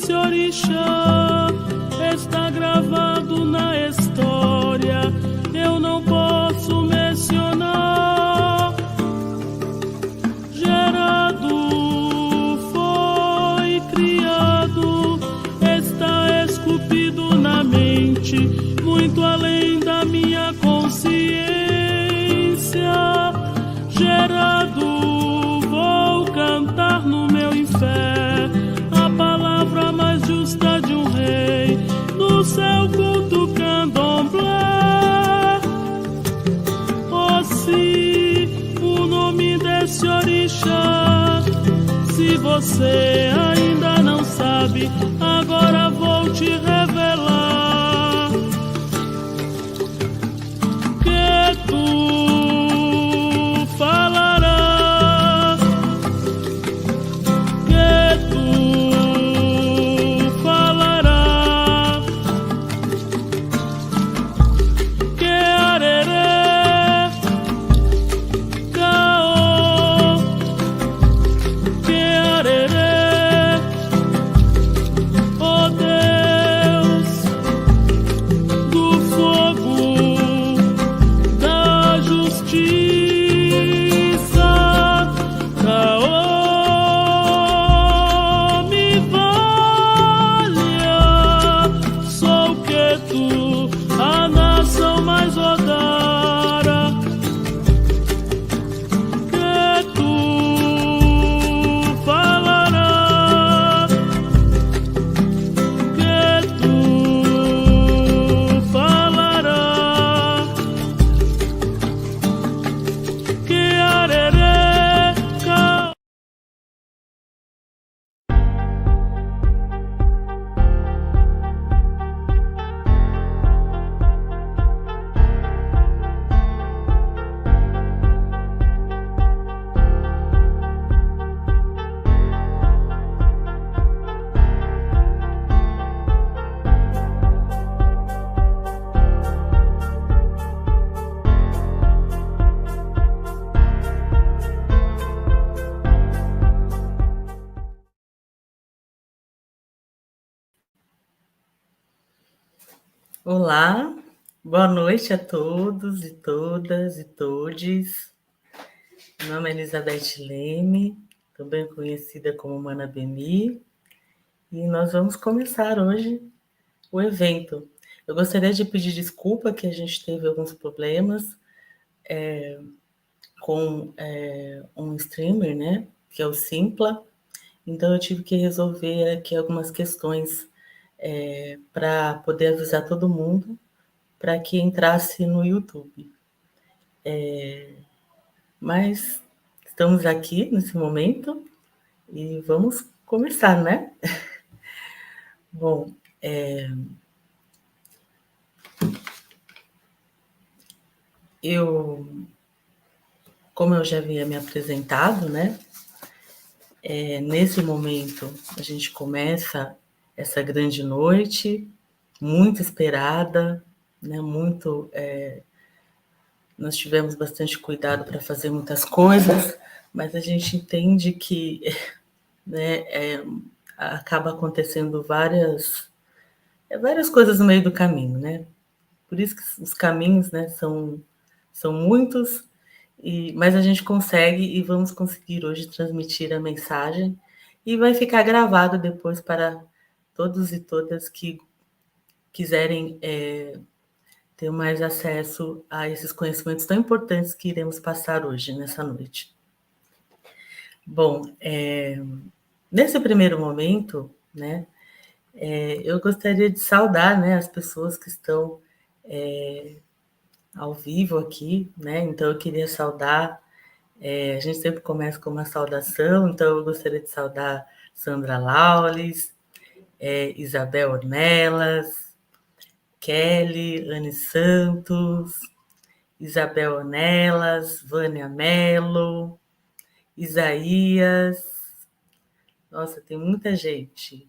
desse orixá está gravado na história, eu não posso mencionar. Gerado, foi criado, está esculpido na mente, muito além da minha consciência. Gerado, vou cantar no meu inferno a palavra mais justa de um rei, no seu culto candomblé. Ossi, o nome desse orixá, se você ainda não sabe, agora vou te revelar. Que tu falará, que tu falará, que arerê, caô, que arerê, ó Deus do fogo, da justiça, caô, me valha, sou que tu, a nação mais odara, que tu falará, que tu falará, que arerê, caô. Olá, boa noite a todos e todas e todes. Meu nome é Elizabeth Leme, também conhecida como Mana Beni, e nós vamos começar hoje o evento. Eu gostaria de pedir desculpa que a gente teve alguns problemas com um streamer, né, que é o Simpla, então eu tive que resolver aqui algumas questões para poder avisar todo mundo para que entrasse no YouTube. Mas estamos aqui nesse momento e vamos começar, né? Bom, como eu já havia me apresentado, né? Nesse momento a gente começa essa grande noite, muito esperada, né? Nós tivemos bastante cuidado para fazer muitas coisas, mas a gente entende que, né, acaba acontecendo várias coisas no meio do caminho, né? Por isso que os caminhos, né, são muitos, mas a gente consegue e vamos conseguir hoje transmitir a mensagem e vai ficar gravado depois para todos e todas que quiserem ter mais acesso a esses conhecimentos tão importantes que iremos passar hoje, nessa noite. Bom, nesse primeiro momento, né, eu gostaria de saudar, né, as pessoas que estão ao vivo aqui, né? Então eu queria saudar, a gente sempre começa com uma saudação, então eu gostaria de saudar Sandra Laules, Isabel Ornelas, Kelly, Anne Santos, Isabel Ornelas, Vânia Mello, Isaías, nossa, tem muita gente.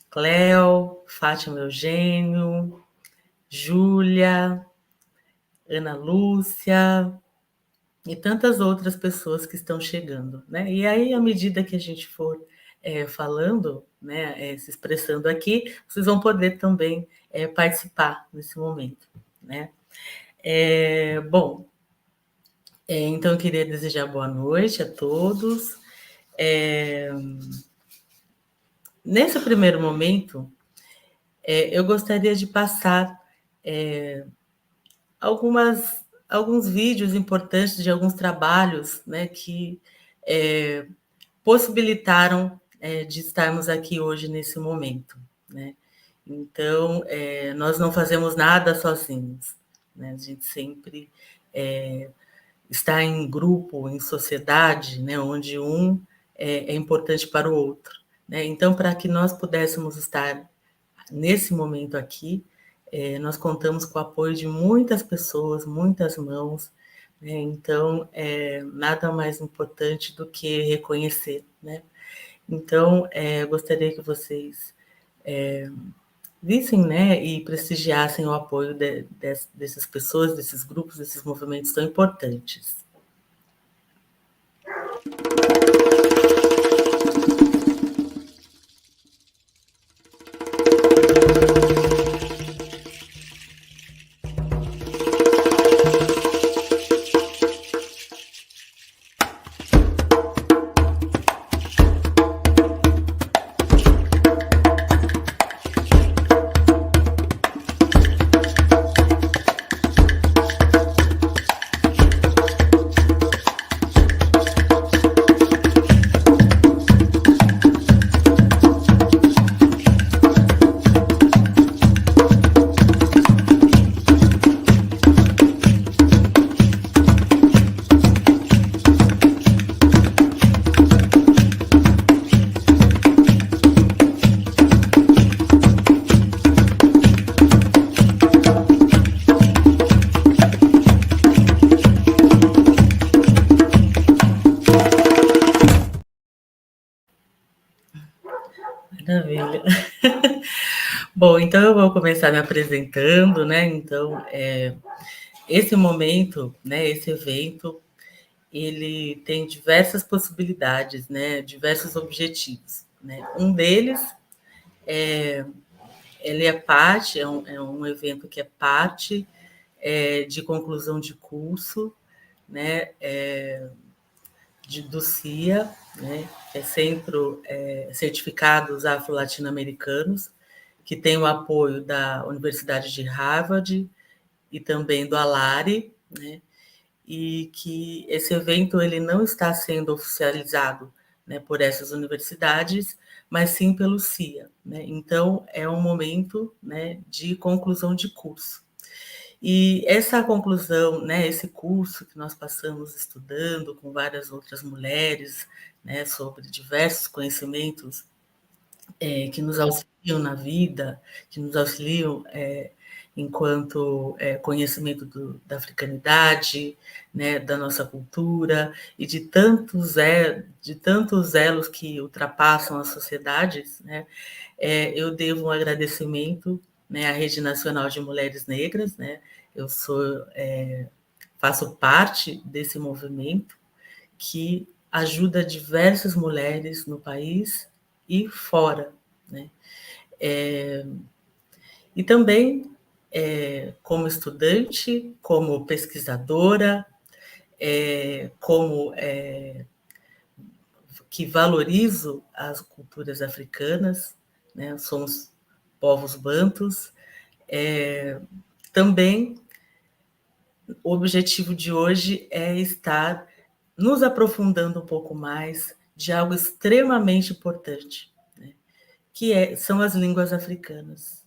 Cléo, Fátima Eugênio, Júlia, Ana Lúcia e tantas outras pessoas que estão chegando, né? E aí, à medida que a gente for falando, né, se expressando aqui, vocês vão poder também participar nesse momento, né? Bom, então eu queria desejar boa noite a todos. Nesse primeiro momento, eu gostaria de passar alguns vídeos importantes de alguns trabalhos, né, que possibilitaram de estarmos aqui hoje nesse momento, né? Então, nós não fazemos nada sozinhos, né? A gente sempre está em grupo, em sociedade, né, onde um é importante para o outro, né? Então, para que nós pudéssemos estar nesse momento aqui, nós contamos com o apoio de muitas pessoas, muitas mãos, né? Então, nada mais importante do que reconhecer, né? Então, eu gostaria que vocês vissem, né, e prestigiassem o apoio dessas pessoas, desses grupos, desses movimentos tão importantes. Maravilha. Bom, então eu vou começar me apresentando, né? Então, esse momento, né, esse evento, ele tem diversas possibilidades, né, diversos objetivos, né? Um deles ele é parte, é um evento que é parte de conclusão de curso, né, do CIA, né, que é Centro Certificados Afro-Latino-Americanos, que tem o apoio da Universidade de Harvard e também do Alari, né, e que esse evento ele não está sendo oficializado, né, por essas universidades, mas sim pelo CIA, né? Então é um momento, né, de conclusão de curso. E essa conclusão, né, esse curso que nós passamos estudando com várias outras mulheres, né, sobre diversos conhecimentos que nos auxiliam na vida, que nos auxiliam enquanto conhecimento da africanidade, né, da nossa cultura e de tantos elos que ultrapassam as sociedades, né, eu devo um agradecimento, né, à Rede Nacional de Mulheres Negras, né, eu faço parte desse movimento que ajuda diversas mulheres no país e fora, né? E também como estudante, como pesquisadora, como que valorizo as culturas africanas, né? Somos povos bantus. Também o objetivo de hoje é estar nos aprofundando um pouco mais de algo extremamente importante, né? Que são as línguas africanas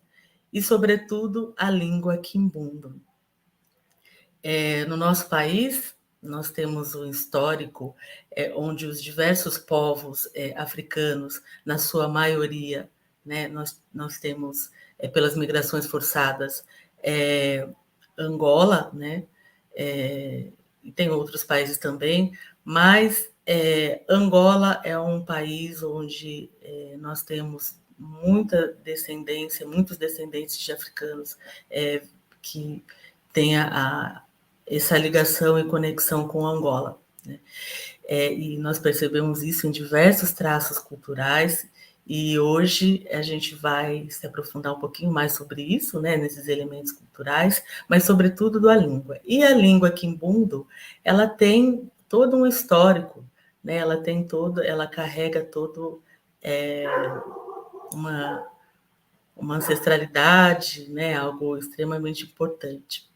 e, sobretudo, a língua quimbundo. No nosso país, nós temos um histórico onde os diversos povos africanos, na sua maioria, né, nós temos, pelas migrações forçadas, Angola, né, e tem outros países também, mas Angola é um país onde nós temos muita descendência, muitos descendentes de africanos que têm essa ligação e conexão com Angola, né? e nós percebemos isso em diversos traços culturais, e hoje a gente vai se aprofundar um pouquinho mais sobre isso, né, nesses elementos culturais, mas sobretudo da língua. E a língua quimbundo, ela tem todo um histórico, né, ela carrega todo uma ancestralidade, né, algo extremamente importante.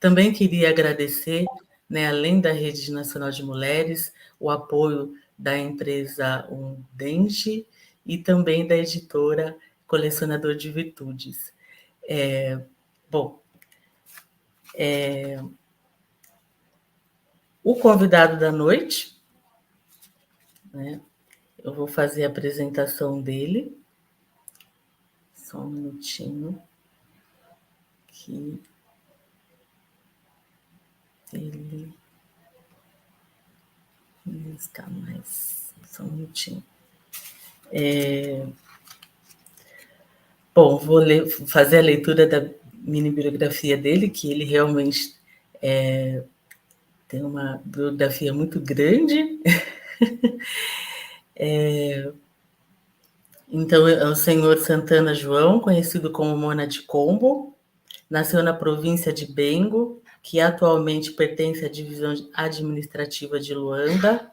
Também queria agradecer, né, além da Rede Nacional de Mulheres, o apoio da empresa Undengi e também da editora Colecionador de Virtudes. Bom, o convidado da noite, né, eu vou fazer a apresentação dele. Só um minutinho. Que ele não está mais. Só um minutinho. Bom, vou fazer a leitura da mini biografia dele, que ele realmente tem uma biografia muito grande. Então, é o senhor Santana João, conhecido como Mona de Combo, nasceu na província de Bengo, que atualmente pertence à divisão administrativa de Luanda.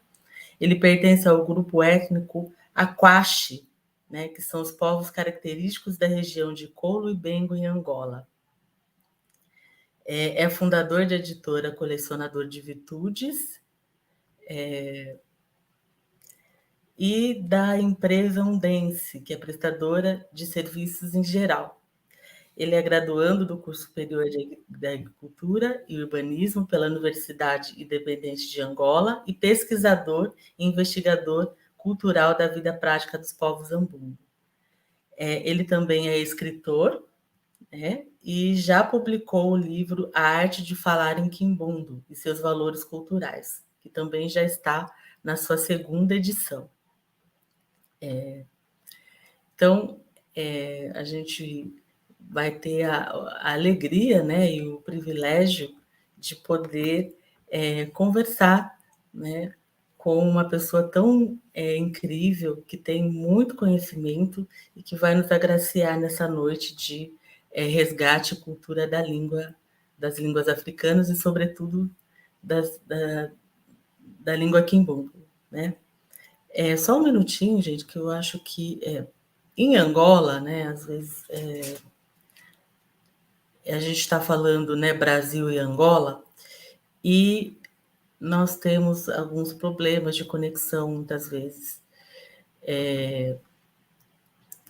Ele pertence ao grupo étnico Aquaxi, né, que são os povos característicos da região de Colo e Bengo, em Angola. É fundador da editora Colecionador de Virtudes e da empresa Undense, que é prestadora de serviços em geral. Ele é graduando do curso superior de Agricultura e Urbanismo pela Universidade Independente de Angola e pesquisador e investigador cultural da vida prática dos povos Ambundu. Ele também é escritor, né, e já publicou o livro A Arte de Falar em Quimbundo e seus Valores Culturais, que também já está na sua segunda edição. Então, a gente vai ter a alegria, né, e o privilégio de poder conversar, né, com uma pessoa tão incrível, que tem muito conhecimento e que vai nos agraciar nessa noite de resgate e cultura da língua, das línguas africanas e, sobretudo, da língua quimbundo, né? Só um minutinho, gente, que eu acho que em Angola, né, às vezes a gente está falando, né, Brasil e Angola, e nós temos alguns problemas de conexão muitas vezes.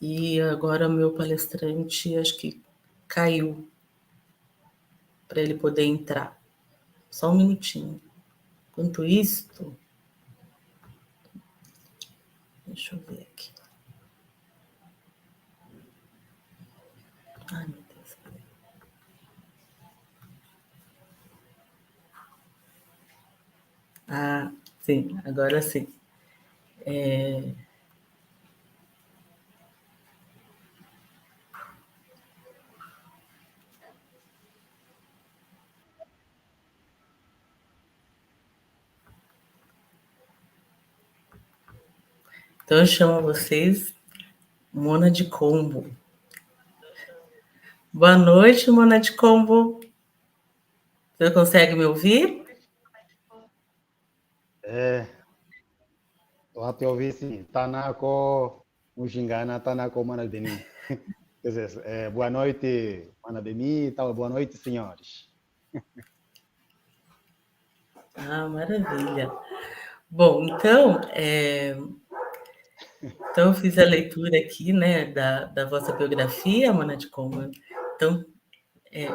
E agora o meu palestrante acho que caiu para ele poder entrar. Só um minutinho. Enquanto isso, deixa eu ver aqui. Ai, meu Deus. Ah, sim, agora sim. Então, eu chamo vocês Mona de Combo. Boa noite, Mona de Combo. Você consegue me ouvir? Estou a te ouvir, sim. Tanako, Muxingana, Tanako, Manabeni. Quer dizer, boa noite, Manabeni, boa noite, senhores. Ah, maravilha. Bom, então eu fiz a leitura aqui, né, da vossa biografia, Mona de Combo. Então,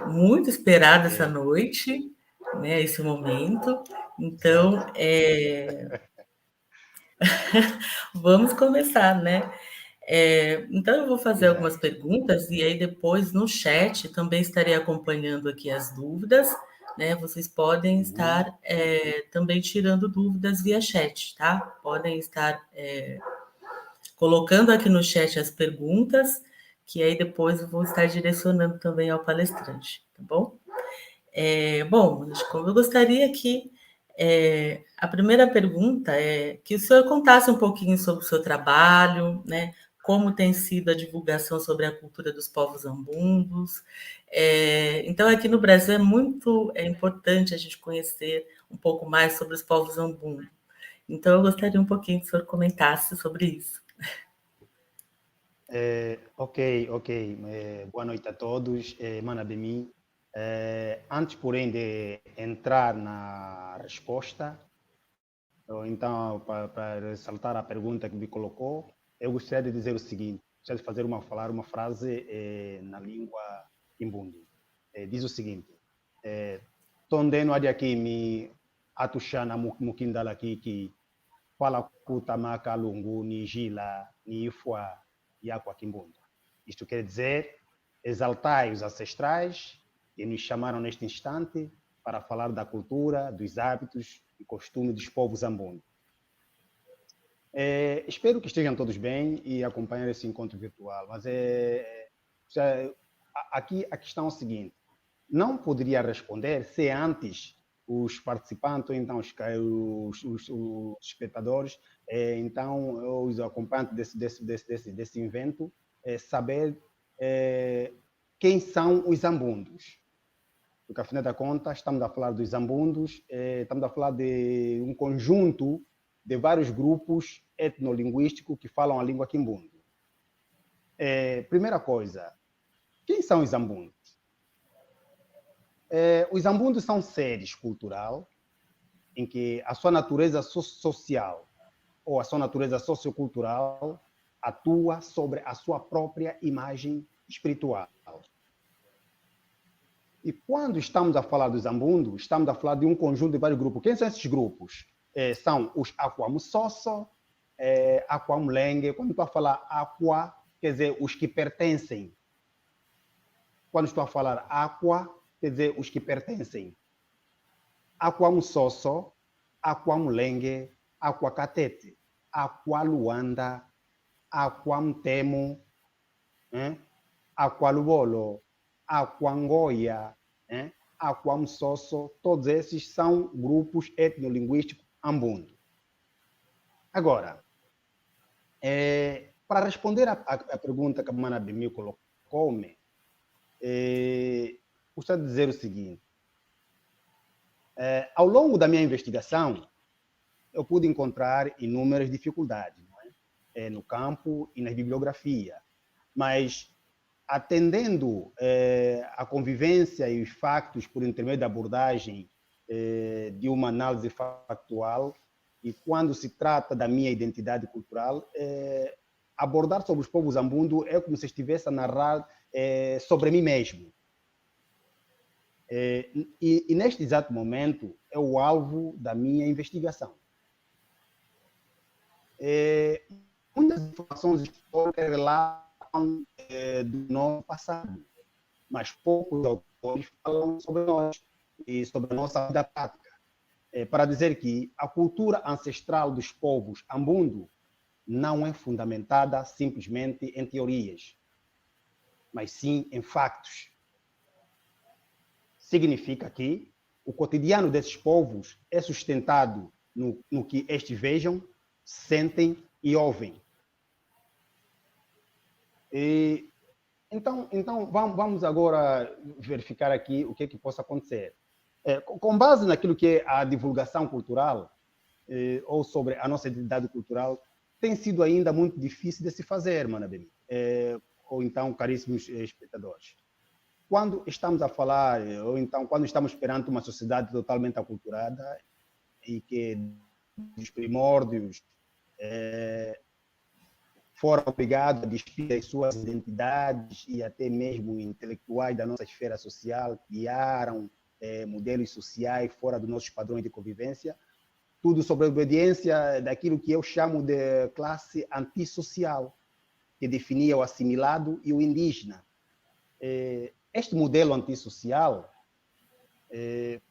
muito esperada essa noite, né, esse momento. Então, vamos começar, né? Então, eu vou fazer algumas perguntas e aí depois no chat também estarei acompanhando aqui as dúvidas, né? Vocês podem estar também tirando dúvidas via chat, tá? Podem estar colocando aqui no chat as perguntas, que aí depois eu vou estar direcionando também ao palestrante, tá bom? Bom, como eu gostaria que A primeira pergunta é que o senhor contasse um pouquinho sobre o seu trabalho, né? Como tem sido a divulgação sobre a cultura dos povos ambundos. Então, aqui no Brasil é importante a gente conhecer um pouco mais sobre os povos ambundos. Então, eu gostaria um pouquinho que o senhor comentasse sobre isso. Ok. Boa noite a todos. Manabemi. Antes, porém, de entrar na resposta, então, para ressaltar a pergunta que me colocou, eu gostaria de dizer o seguinte: gostaria de falar uma frase na língua Kimbundu. Diz o seguinte: Tondeno adi aqui me atushana mukindala aqui que fala kutamaka lungu ni gila ni ifua yakwa Kimbundu. Isto quer dizer, exaltai os ancestrais que nos chamaram neste instante para falar da cultura, dos hábitos e costumes dos povos ambundu. Espero que estejam todos bem e acompanhem esse encontro virtual, mas aqui a questão é a seguinte: não poderia responder se antes os participantes, ou então os espectadores, então os acompanhantes desse evento, saber quem são os ambundos. Porque, afinal de contas, estamos a falar dos ambundos, estamos a falar de um conjunto de vários grupos etnolinguísticos que falam a língua quimbundo. Primeira coisa, quem são os ambundos? Os ambundos são seres culturais em que a sua natureza social ou a sua natureza sociocultural atua sobre a sua própria imagem espiritual. E quando estamos a falar dos ambundos, estamos a falar de um conjunto de vários grupos. Quem são esses grupos? São os Aquamusosso, Aquamulenge. Quando estou a falar Aqua, quer dizer os que pertencem. Quando estou a falar Aqua, quer dizer os que pertencem. Aquamusosso, Aquamulenge, Aquacatete, Aqualuanda, Aquamtemo, Aqualubolo, Aquangoia, Aquamsosso, todos esses são grupos etnolinguísticos ambundu. Agora, para responder à pergunta que a Mana Bemi colocou-me, gostaria de dizer o seguinte: ao longo da minha investigação, eu pude encontrar inúmeras dificuldades, no campo e na bibliografia, mas atendendo a convivência e os factos por intermédio da abordagem de uma análise factual, e quando se trata da minha identidade cultural, abordar sobre os povos ambundu é como se estivesse a narrar sobre mim mesmo. E neste exato momento é o alvo da minha investigação. Muitas informações históricas relatam do nosso passado, mas poucos autores falam sobre nós e sobre a nossa vida prática, para dizer que a cultura ancestral dos povos ambundu não é fundamentada simplesmente em teorias, mas sim em factos. Significa que o cotidiano desses povos é sustentado no que estes vejam, sentem e ouvem. Então vamos agora verificar aqui o que é que possa acontecer. Com base naquilo que é a divulgação cultural, ou sobre a nossa identidade cultural, tem sido ainda muito difícil de se fazer, Manabemi, ou então, caríssimos espectadores. Quando estamos a falar, ou então quando estamos perante uma sociedade totalmente aculturada e que dos primórdios foram obrigados a despir as suas identidades e até mesmo intelectuais da nossa esfera social, criaram modelos sociais fora dos nossos padrões de convivência, tudo sobre a obediência daquilo que eu chamo de classe antissocial, que definia o assimilado e o indígena. Este modelo antissocial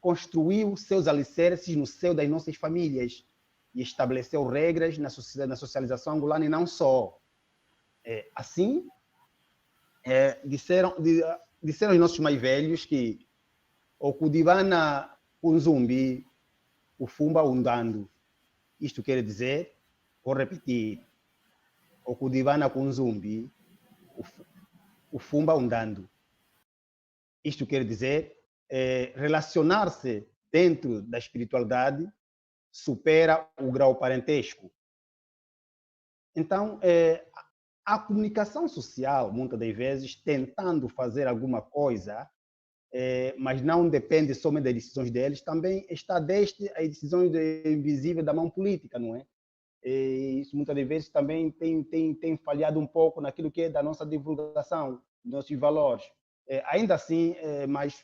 construiu seus alicerces no seio das nossas famílias e estabeleceu regras na socialização angolana e não só. Assim, disseram os nossos mais velhos que o Kudivana Kunzumbi, o fumba undando. Isto quer dizer, vou repetir, o Kudivana com zumbi, o fumba undando. Isto quer dizer, relacionar-se dentro da espiritualidade supera o grau parentesco. Então, a comunicação social, muitas das vezes, tentando fazer alguma coisa, mas não depende somente das decisões deles, também está desde as decisões invisíveis da mão política, não é? E isso muitas das vezes também tem falhado um pouco naquilo que é da nossa divulgação, dos nossos valores. Ainda assim, mas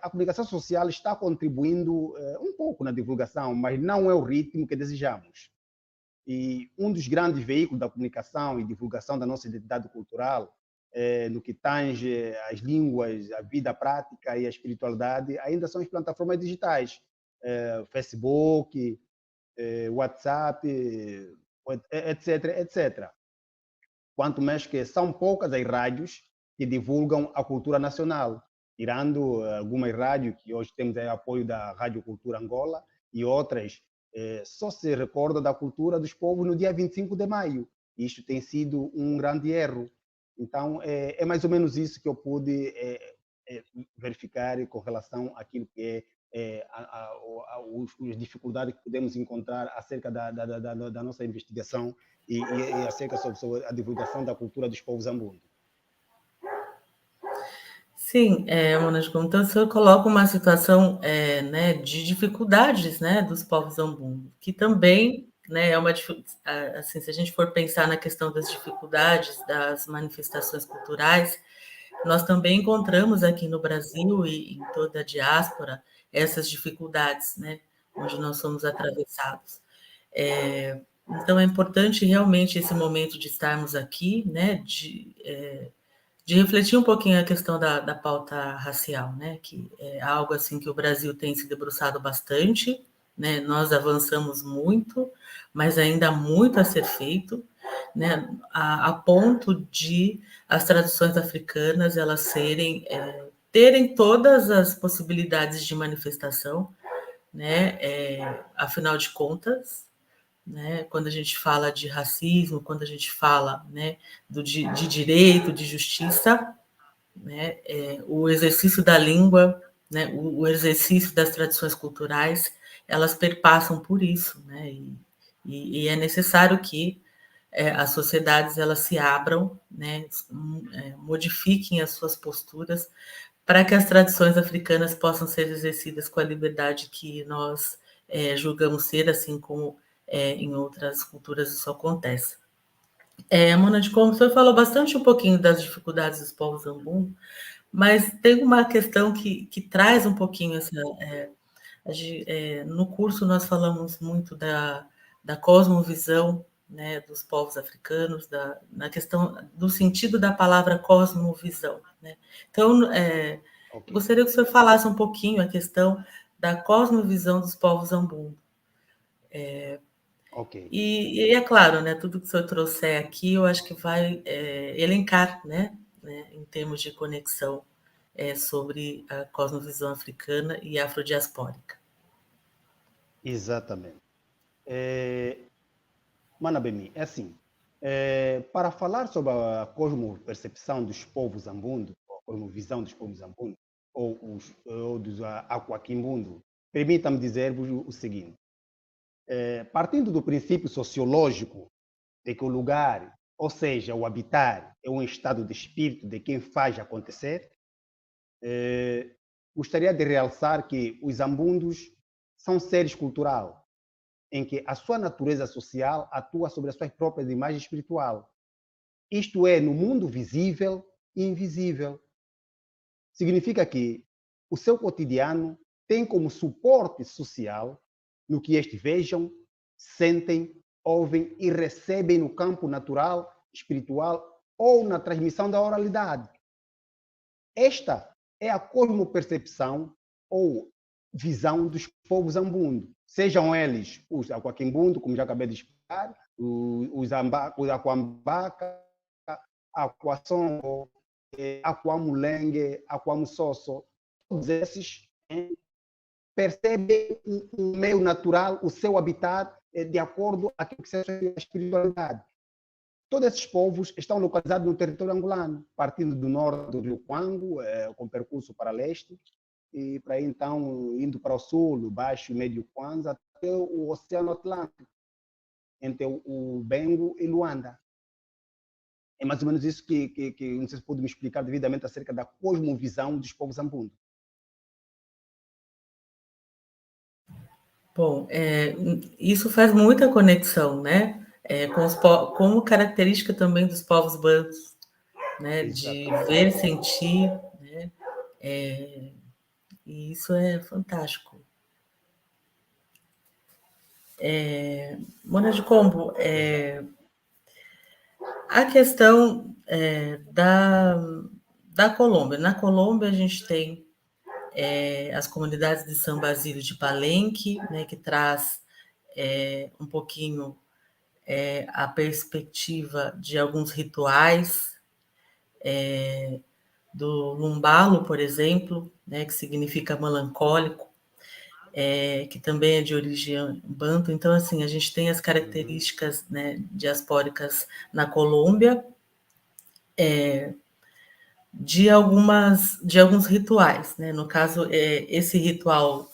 a comunicação social está contribuindo um pouco na divulgação, mas não é o ritmo que desejamos. E um dos grandes veículos da comunicação e divulgação da nossa identidade cultural, no que tange as línguas, a vida prática e a espiritualidade, ainda são as plataformas digitais, Facebook, WhatsApp, etc, etc. Quanto mais que são poucas as rádios que divulgam a cultura nacional, tirando algumas rádios que hoje temos apoio da Rádio Cultura Angola e outras só se recorda da cultura dos povos no dia 25 de maio. Isto tem sido um grande erro. Então, é mais ou menos isso que eu pude verificar com relação àquilo que as dificuldades que podemos encontrar acerca da nossa investigação e acerca sobre a divulgação da cultura dos povos zambundo. Sim, Monasco, então o senhor coloca uma situação né, de dificuldades, né, dos povos zambundo, que também, né, é uma assim, se a gente for pensar na questão das dificuldades das manifestações culturais, nós também encontramos aqui no Brasil e em toda a diáspora essas dificuldades, né, onde nós somos atravessados. Então é importante realmente esse momento de estarmos aqui, né, de refletir um pouquinho a questão da pauta racial, né, que é algo assim que o Brasil tem se debruçado bastante, né, nós avançamos muito, mas ainda há muito a ser feito, né, a ponto de as tradições africanas elas serem terem todas as possibilidades de manifestação, né, afinal de contas, né, quando a gente fala de racismo, quando a gente fala, né, de direito, de justiça, né, o exercício da língua, né, o exercício das tradições culturais, elas perpassam por isso, né, e é necessário que as sociedades elas se abram, né, modifiquem as suas posturas para que as tradições africanas possam ser exercidas com a liberdade que nós julgamos ser, assim como em outras culturas isso acontece. Mona de Como, o senhor falou bastante um pouquinho das dificuldades dos povos zambundo, mas tem uma questão que traz um pouquinho essa. No curso nós falamos muito da cosmovisão, né, dos povos africanos, na questão do sentido da palavra cosmovisão, né? Então, Okay. gostaria que o senhor falasse um pouquinho a questão da cosmovisão dos povos zambundo. Okay. E é claro, né, tudo que o senhor trouxer aqui, eu acho que vai elencar, né, em termos de conexão sobre a cosmovisão africana e afrodiaspórica. Exatamente. Manabemi, é assim, para falar sobre a cosmopercepção dos povos zambundo, ou a cosmovisão dos povos zambundo, ou dos aquaquimbundo, permita-me dizer-vos o seguinte. Partindo do princípio sociológico de que o lugar, ou seja, o habitar, é um estado de espírito de quem faz acontecer, gostaria de realçar que os zambundos são seres culturais, em que a sua natureza social atua sobre as suas próprias imagens espiritual. Isto é, no mundo visível e invisível. Significa que o seu cotidiano tem como suporte social no que estes vejam, sentem, ouvem e recebem no campo natural, espiritual ou na transmissão da oralidade. Esta é a cosmopercepção ou visão dos povos zambundo. Sejam eles os aquaquimbundo, como já acabei de explicar, os aquambaca, aquaçongo, aquamulengue, aquamussosso, todos esses percebem um meio natural, o seu habitat, de acordo com aquilo que seja a espiritualidade. Todos esses povos estão localizados no território angolano, partindo do norte do Rio Quango, com percurso para leste, e para aí então indo para o sul, baixo e médio Kwanza, até o Oceano Atlântico, entre o Bengo e Luanda. É mais ou menos isso que não sei se pode me explicar devidamente acerca da cosmovisão dos povos Zambundo. Bom, isso faz muita conexão, né? Como característica também dos povos bantus, né? De ver, sentir, né? E isso é fantástico. Mona de Combo, a questão da Colômbia. Na Colômbia, a gente tem as comunidades de São Basílio de Palenque, né, que traz um pouquinho a perspectiva de alguns rituais, do lumbalo, por exemplo, né, que significa melancólico, que também é de origem banto. Então, assim, a gente tem as características, né, diaspóricas na Colômbia, de alguns rituais, né? No caso, esse ritual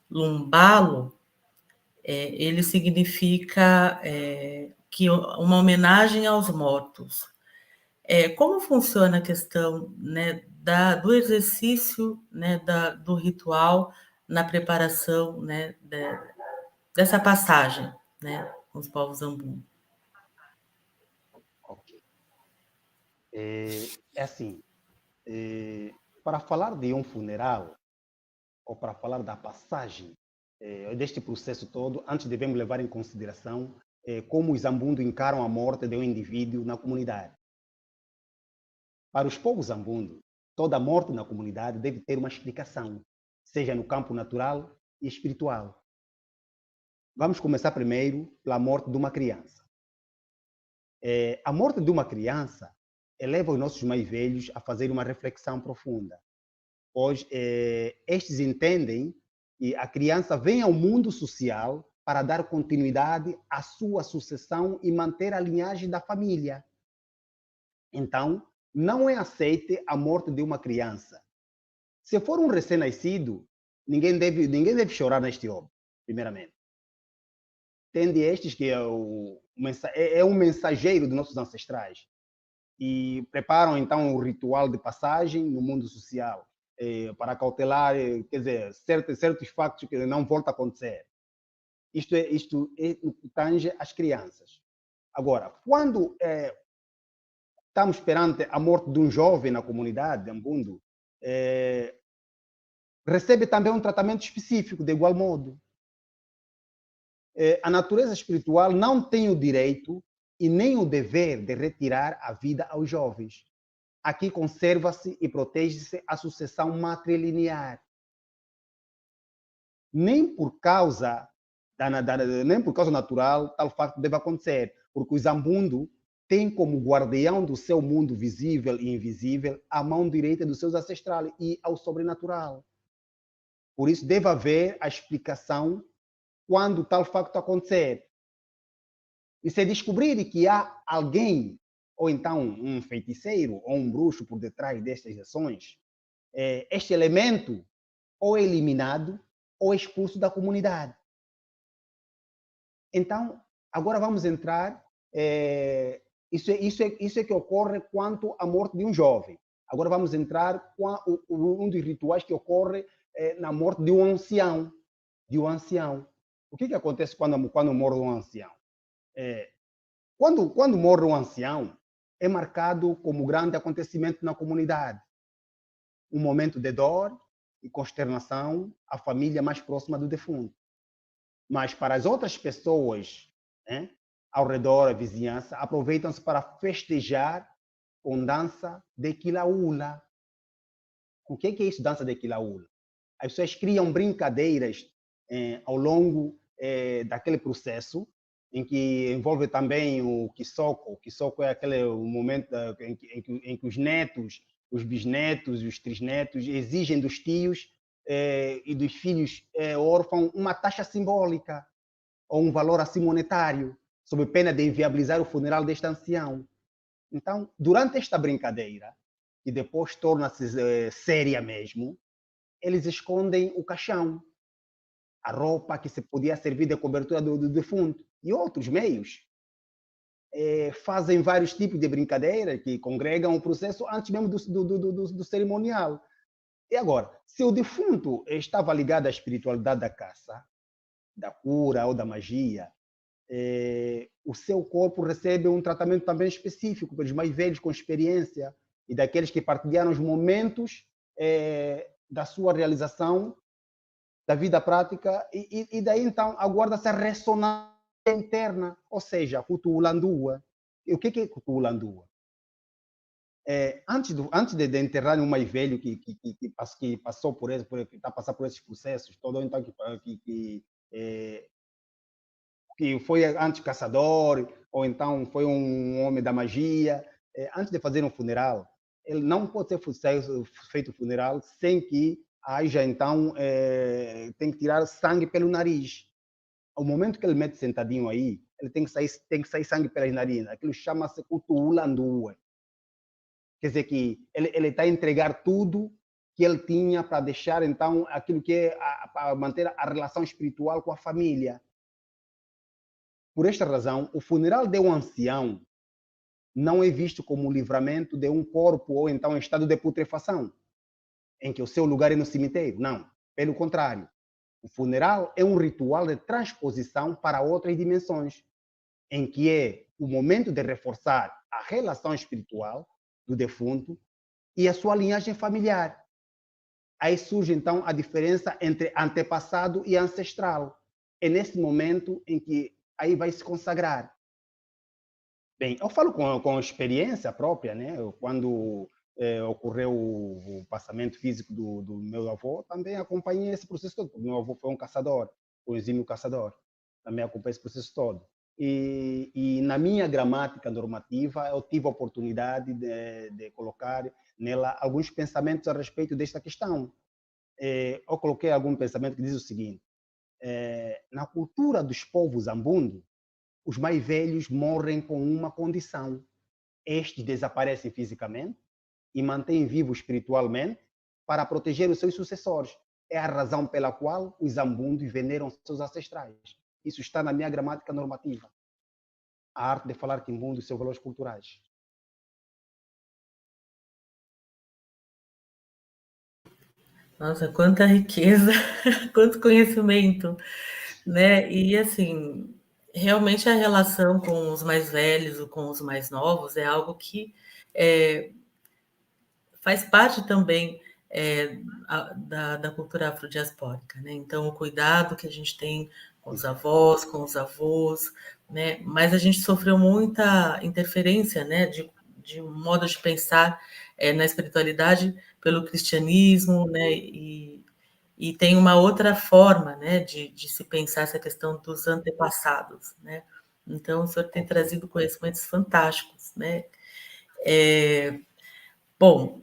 lumbalo, ele significa que uma homenagem aos mortos. Como funciona a questão, né, do exercício, né, do ritual na preparação, né, dessa passagem, né, com os povos Zambundo? Ok. É assim, para falar de um funeral, ou para falar da passagem deste processo todo, antes devemos levar em consideração como os Zambundo encaram a morte de um indivíduo na comunidade. Para os povos Zambundo, toda morte na comunidade deve ter uma explicação, seja no campo natural e espiritual. Vamos começar primeiro pela morte de uma criança. A morte de uma criança leva os nossos mais velhos a fazer uma reflexão profunda, pois estes entendem que a criança vem ao mundo social para dar continuidade à sua sucessão e manter a linhagem da família. Então, não é aceite a morte de uma criança. Se for um recém-nascido, ninguém deve chorar neste óbito, primeiramente. Entende estes que é um mensageiro dos nossos ancestrais e preparam então o ritual de passagem no mundo social para cautelar, quer dizer, certos factos que não voltam a acontecer. Isto tange as crianças. Agora, quando estamos perante a morte de um jovem na comunidade de Zambundo, recebe também um tratamento específico, de igual modo. A natureza espiritual não tem o direito e nem o dever de retirar a vida aos jovens. Aqui conserva-se e protege-se a sucessão matrilinear. Nem por causa natural tal fato deve acontecer, porque o Zambundo tem como guardião do seu mundo visível e invisível a mão direita dos seus ancestrais e ao sobrenatural. Por isso deve haver a explicação quando tal facto acontecer. E se descobrir que há alguém, ou então um feiticeiro ou um bruxo por detrás destas ações, este elemento ou é eliminado ou é expulso da comunidade. Então, agora vamos entrar. Isso é que ocorre quanto à morte de um jovem. Agora vamos entrar com um dos rituais que ocorre na morte de um ancião. O que acontece quando morre um ancião? Quando morre um ancião, é marcado como grande acontecimento na comunidade. Um momento de dor e consternação à família mais próxima do defunto. Mas para as outras pessoas, ao redor, a vizinhança, aproveitam-se para festejar com dança de quilaúla. O que é isso, dança de quilaúla? As pessoas criam brincadeiras ao longo daquele processo, em que envolve também o quiçoco. O quiçoco é aquele momento em que os netos, os bisnetos e os trisnetos exigem dos tios e dos filhos órfãos uma taxa simbólica ou um valor assim monetário, sob pena de inviabilizar o funeral deste ancião. Então, durante esta brincadeira, que depois torna-se séria mesmo, eles escondem o caixão, a roupa que se podia servir de cobertura do defunto e outros meios. Fazem vários tipos de brincadeiras que congregam o processo antes mesmo do cerimonial. E agora, se o defunto estava ligado à espiritualidade da caça, da cura ou da magia, o seu corpo recebe um tratamento também específico pelos mais velhos com experiência e daqueles que partilharam os momentos da sua realização da vida prática e daí então aguarda-se a ressonância interna, ou seja, Kutulandua. E o que é Kutulandua? Antes de enterrar um mais velho que passou por esse, que está passando por esses processos, todo então que foi antes caçador, ou então foi um homem da magia, antes de fazer um funeral, ele não pode ser feito funeral sem que haja então, tem que tirar sangue pelo nariz. Ao momento que ele mete sentadinho aí, ele tem que sair sangue pelas narinas. Aquilo chama-se Kutulandua. Quer dizer que ele está a entregar tudo que ele tinha para deixar então aquilo que é para manter a relação espiritual com a família. Por esta razão, o funeral de um ancião não é visto como o livramento de um corpo ou então em estado de putrefação, em que o seu lugar é no cemitério. Não, pelo contrário. O funeral é um ritual de transposição para outras dimensões, em que é o momento de reforçar a relação espiritual do defunto e a sua linhagem familiar. Aí surge então a diferença entre antepassado e ancestral. É nesse momento em que aí vai se consagrar. Bem, eu falo com experiência própria, né? Quando ocorreu o passamento físico do meu avô, também acompanhei esse processo todo. Meu avô foi um caçador, um exímio caçador. Também acompanhei esse processo todo. E na minha gramática normativa, eu tive a oportunidade de colocar nela alguns pensamentos a respeito desta questão. Eu coloquei algum pensamento que diz o seguinte: na cultura dos povos Zambundo, os mais velhos morrem com uma condição. Estes desaparecem fisicamente e mantêm vivos espiritualmente para proteger os seus sucessores. É a razão pela qual os Zambundos veneram seus ancestrais. Isso está na minha gramática normativa. A arte de falar quimbundo e seus valores culturais. Nossa, quanta riqueza, quanto conhecimento, né? E assim, realmente a relação com os mais velhos ou com os mais novos é algo que faz parte também da cultura afrodiaspórica, né? Então, o cuidado que a gente tem com os avós, com os avós, né? Mas a gente sofreu muita interferência, né? De um modo de pensar na espiritualidade pelo cristianismo, né? E tem uma outra forma, né? De se pensar essa questão dos antepassados, né? Então, o senhor tem trazido conhecimentos fantásticos, né? Bom,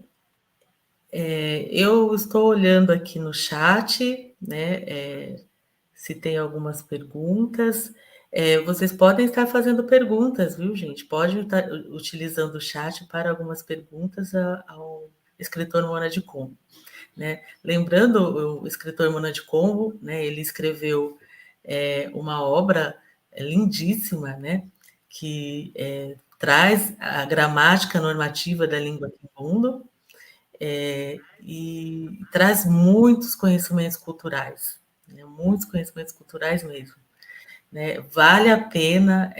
eu estou olhando aqui no chat, né? Se tem algumas perguntas. Vocês podem estar fazendo perguntas, viu, gente? Podem estar utilizando o chat para algumas perguntas ao escritor Moana de Combo, né? Lembrando, o escritor Moana de Combo, né? Ele escreveu uma obra lindíssima, né? Que traz a gramática normativa da língua quimbundo, e traz muitos conhecimentos culturais, né? Muitos conhecimentos culturais mesmo, né? Vale a pena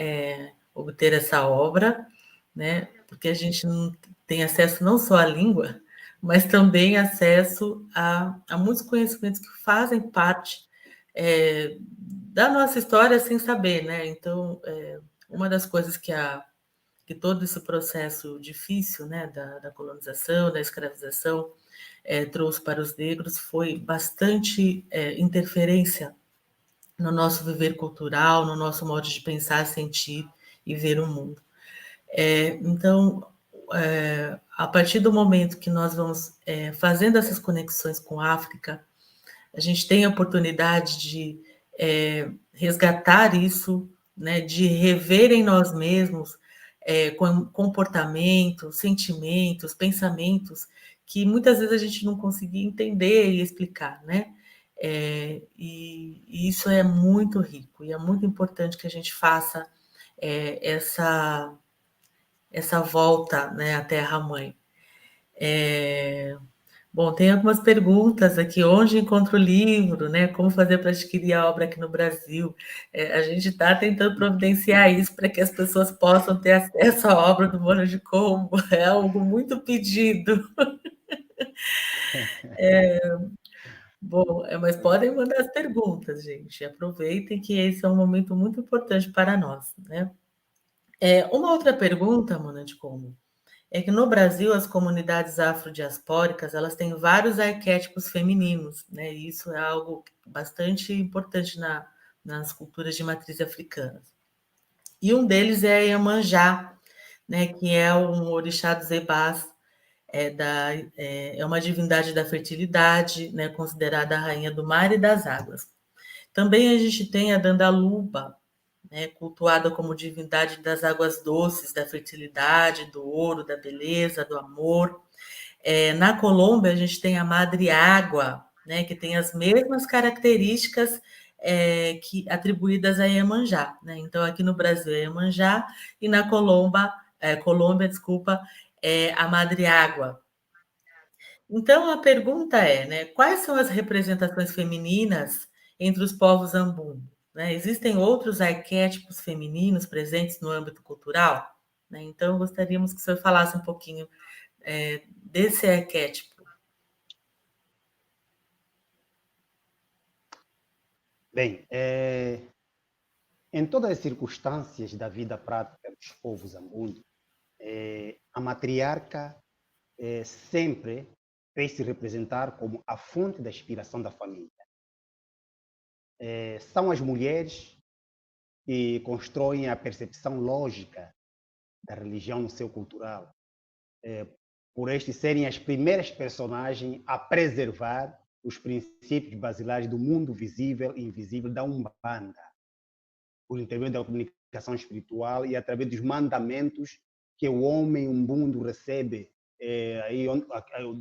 obter essa obra, né? Porque a gente não tem acesso não só à língua, mas também acesso a muitos conhecimentos que fazem parte da nossa história sem saber, né? Então, uma das coisas que todo esse processo difícil, né, da colonização, da escravização, trouxe para os negros foi bastante interferência no nosso viver cultural, no nosso modo de pensar, sentir e ver o mundo. Então, a partir do momento que nós vamos fazendo essas conexões com a África, a gente tem a oportunidade de resgatar isso, né, de rever em nós mesmos comportamentos, sentimentos, pensamentos que muitas vezes a gente não conseguia entender e explicar, né? E isso é muito rico e é muito importante que a gente faça essa volta, né, à Terra-mãe. Bom, tem algumas perguntas aqui. Onde encontro o livro, né? Como fazer para adquirir a obra aqui no Brasil? A gente está tentando providenciar isso para que as pessoas possam ter acesso à obra do Mono de Combo. É algo muito pedido. Bom, mas podem mandar as perguntas, gente. Aproveitem que esse é um momento muito importante para nós, né? Uma outra pergunta, Mona de Combo, é que no Brasil as comunidades afrodiaspóricas elas têm vários arquétipos femininos, né? E isso é algo bastante importante nas culturas de matriz africana. E um deles é a Iemanjá, né? Que é um orixá dos Ebás, é uma divindade da fertilidade, né? Considerada a rainha do mar e das águas. Também a gente tem a Dandaluba, né, cultuada como divindade das águas doces, da fertilidade, do ouro, da beleza, do amor. Na Colômbia, a gente tem a Madre Água, né, que tem as mesmas características atribuídas a Iemanjá. Né? Então, aqui no Brasil é Iemanjá e na Colômbia, é a Madre Água. Então, a pergunta é, né, quais são as representações femininas entre os povos Ambundu? Né? Existem outros arquétipos femininos presentes no âmbito cultural? Né? Então, gostaríamos que o senhor falasse um pouquinho desse arquétipo. Bem, em todas as circunstâncias da vida prática dos povos Ambundu, a matriarca sempre fez se representar como a fonte da inspiração da família. São as mulheres que constroem a percepção lógica da religião no seu cultural, por estes serem as primeiras personagens a preservar os princípios basilares do mundo visível e invisível da Umbanda, por intermédio da comunicação espiritual e através dos mandamentos que o homem umbundo recebe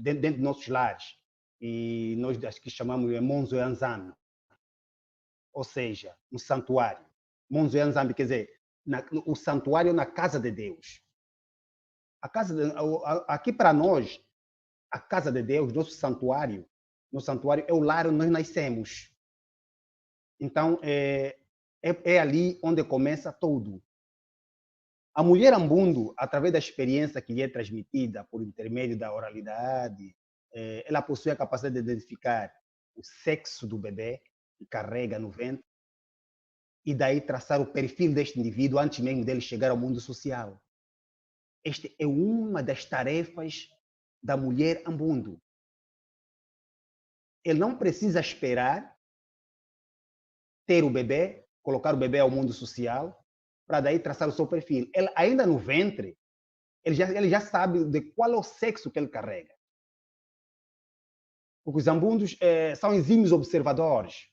dentro de nossos lares, e nós acho que chamamos de Monzo Anzambi, ou seja, um santuário. Monzo Anzambi quer dizer o santuário na casa de Deus. Aqui para nós, a casa de Deus, nosso santuário é o lar onde nós nascemos. Então, é ali onde começa tudo. A mulher Ambundu, através da experiência que lhe é transmitida por intermédio da oralidade, ela possui a capacidade de identificar o sexo do bebê que carrega no ventre e daí traçar o perfil deste indivíduo antes mesmo dele chegar ao mundo social. Esta é uma das tarefas da mulher Ambundu. Ele não precisa esperar ter o bebê, colocar o bebê ao mundo social, para daí traçar o seu perfil. Ele, ainda no ventre, ele já sabe de qual é o sexo que ele carrega. Porque os Ambundos são exímios observadores.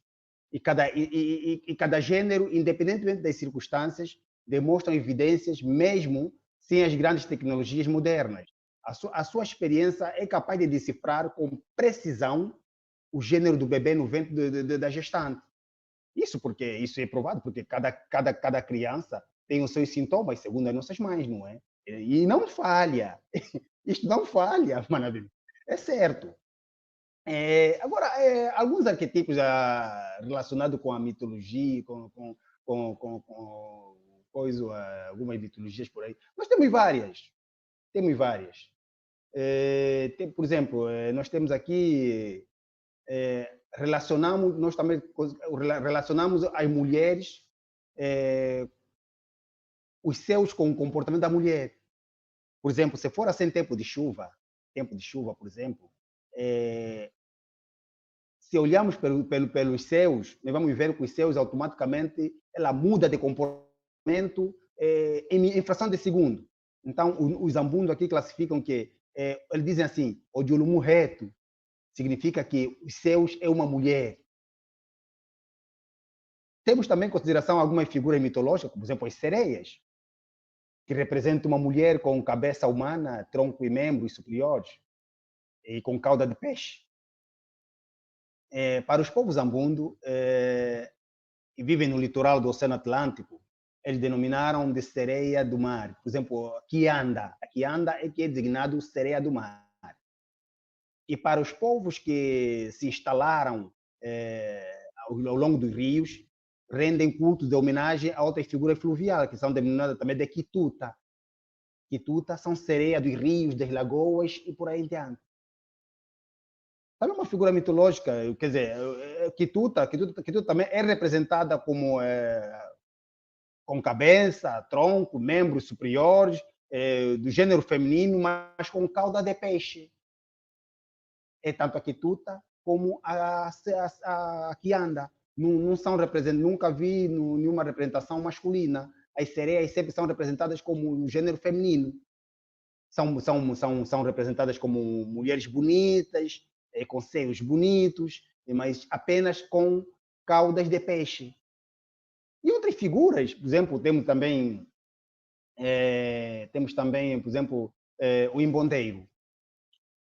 E cada gênero, independentemente das circunstâncias, demonstram evidências mesmo sem as grandes tecnologias modernas. A sua experiência é capaz de decifrar com precisão o gênero do bebê no ventre da gestante. Isso é provado, porque cada criança tem os seus sintomas, segundo as nossas mães, não é? E não falha. Isto não falha, maravilha. É certo. Agora, alguns arquetipos relacionados com a mitologia, com algumas mitologias por aí. Nós temos várias. Por exemplo, nós temos aqui, nós também relacionamos as mulheres, os céus com o comportamento da mulher. Por exemplo, se for assim tempo de chuva, por exemplo, se olharmos pelos céus, nós vamos ver que os céus automaticamente ela muda de comportamento em fração de segundo. Então, os Ambundu aqui classificam que eles dizem assim, o Julumu reto, significa que os céus é uma mulher. Temos também em consideração algumas figuras mitológicas, por exemplo, as sereias, que representam uma mulher com cabeça humana, tronco e membros superiores, e com cauda de peixe. Para os povos Zambundo, que vivem no litoral do Oceano Atlântico, eles denominaram de sereia do mar. Por exemplo, a Quianda. A Quianda é que é designado sereia do mar. E para os povos que se instalaram ao longo dos rios, rendem cultos de homenagem a outras figuras fluviais, que são denominadas também de Quituta. Quituta são sereia dos rios, das lagoas e por aí em diante. Também uma figura mitológica, quer dizer, Quituta também é representada como com cabeça, tronco, membros superiores, do gênero feminino, mas com cauda de peixe. É tanto a Quituta como a Quianda. Não são nunca vi nenhuma representação masculina. As sereias sempre são representadas como um gênero feminino. São representadas como mulheres bonitas, com seios bonitos, mas apenas com caudas de peixe. E outras figuras, por exemplo, temos também, por exemplo, o imbondeiro.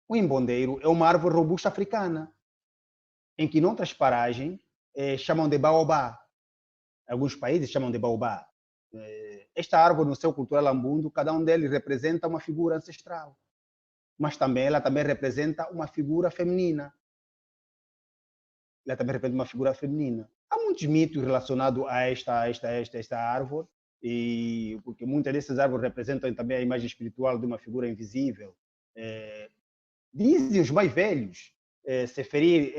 O imbondeiro é uma árvore robusta africana, em que, em outras paragens, chamam de baobá. Alguns países chamam de baobá. Esta árvore, no seu cultural ambundo, cada um deles representa uma figura ancestral. Mas ela também representa uma figura feminina. Ela também representa uma figura feminina. Há muitos mitos relacionados a esta árvore, porque muitas dessas árvores representam também a imagem espiritual de uma figura invisível. Dizem os mais velhos, se ferir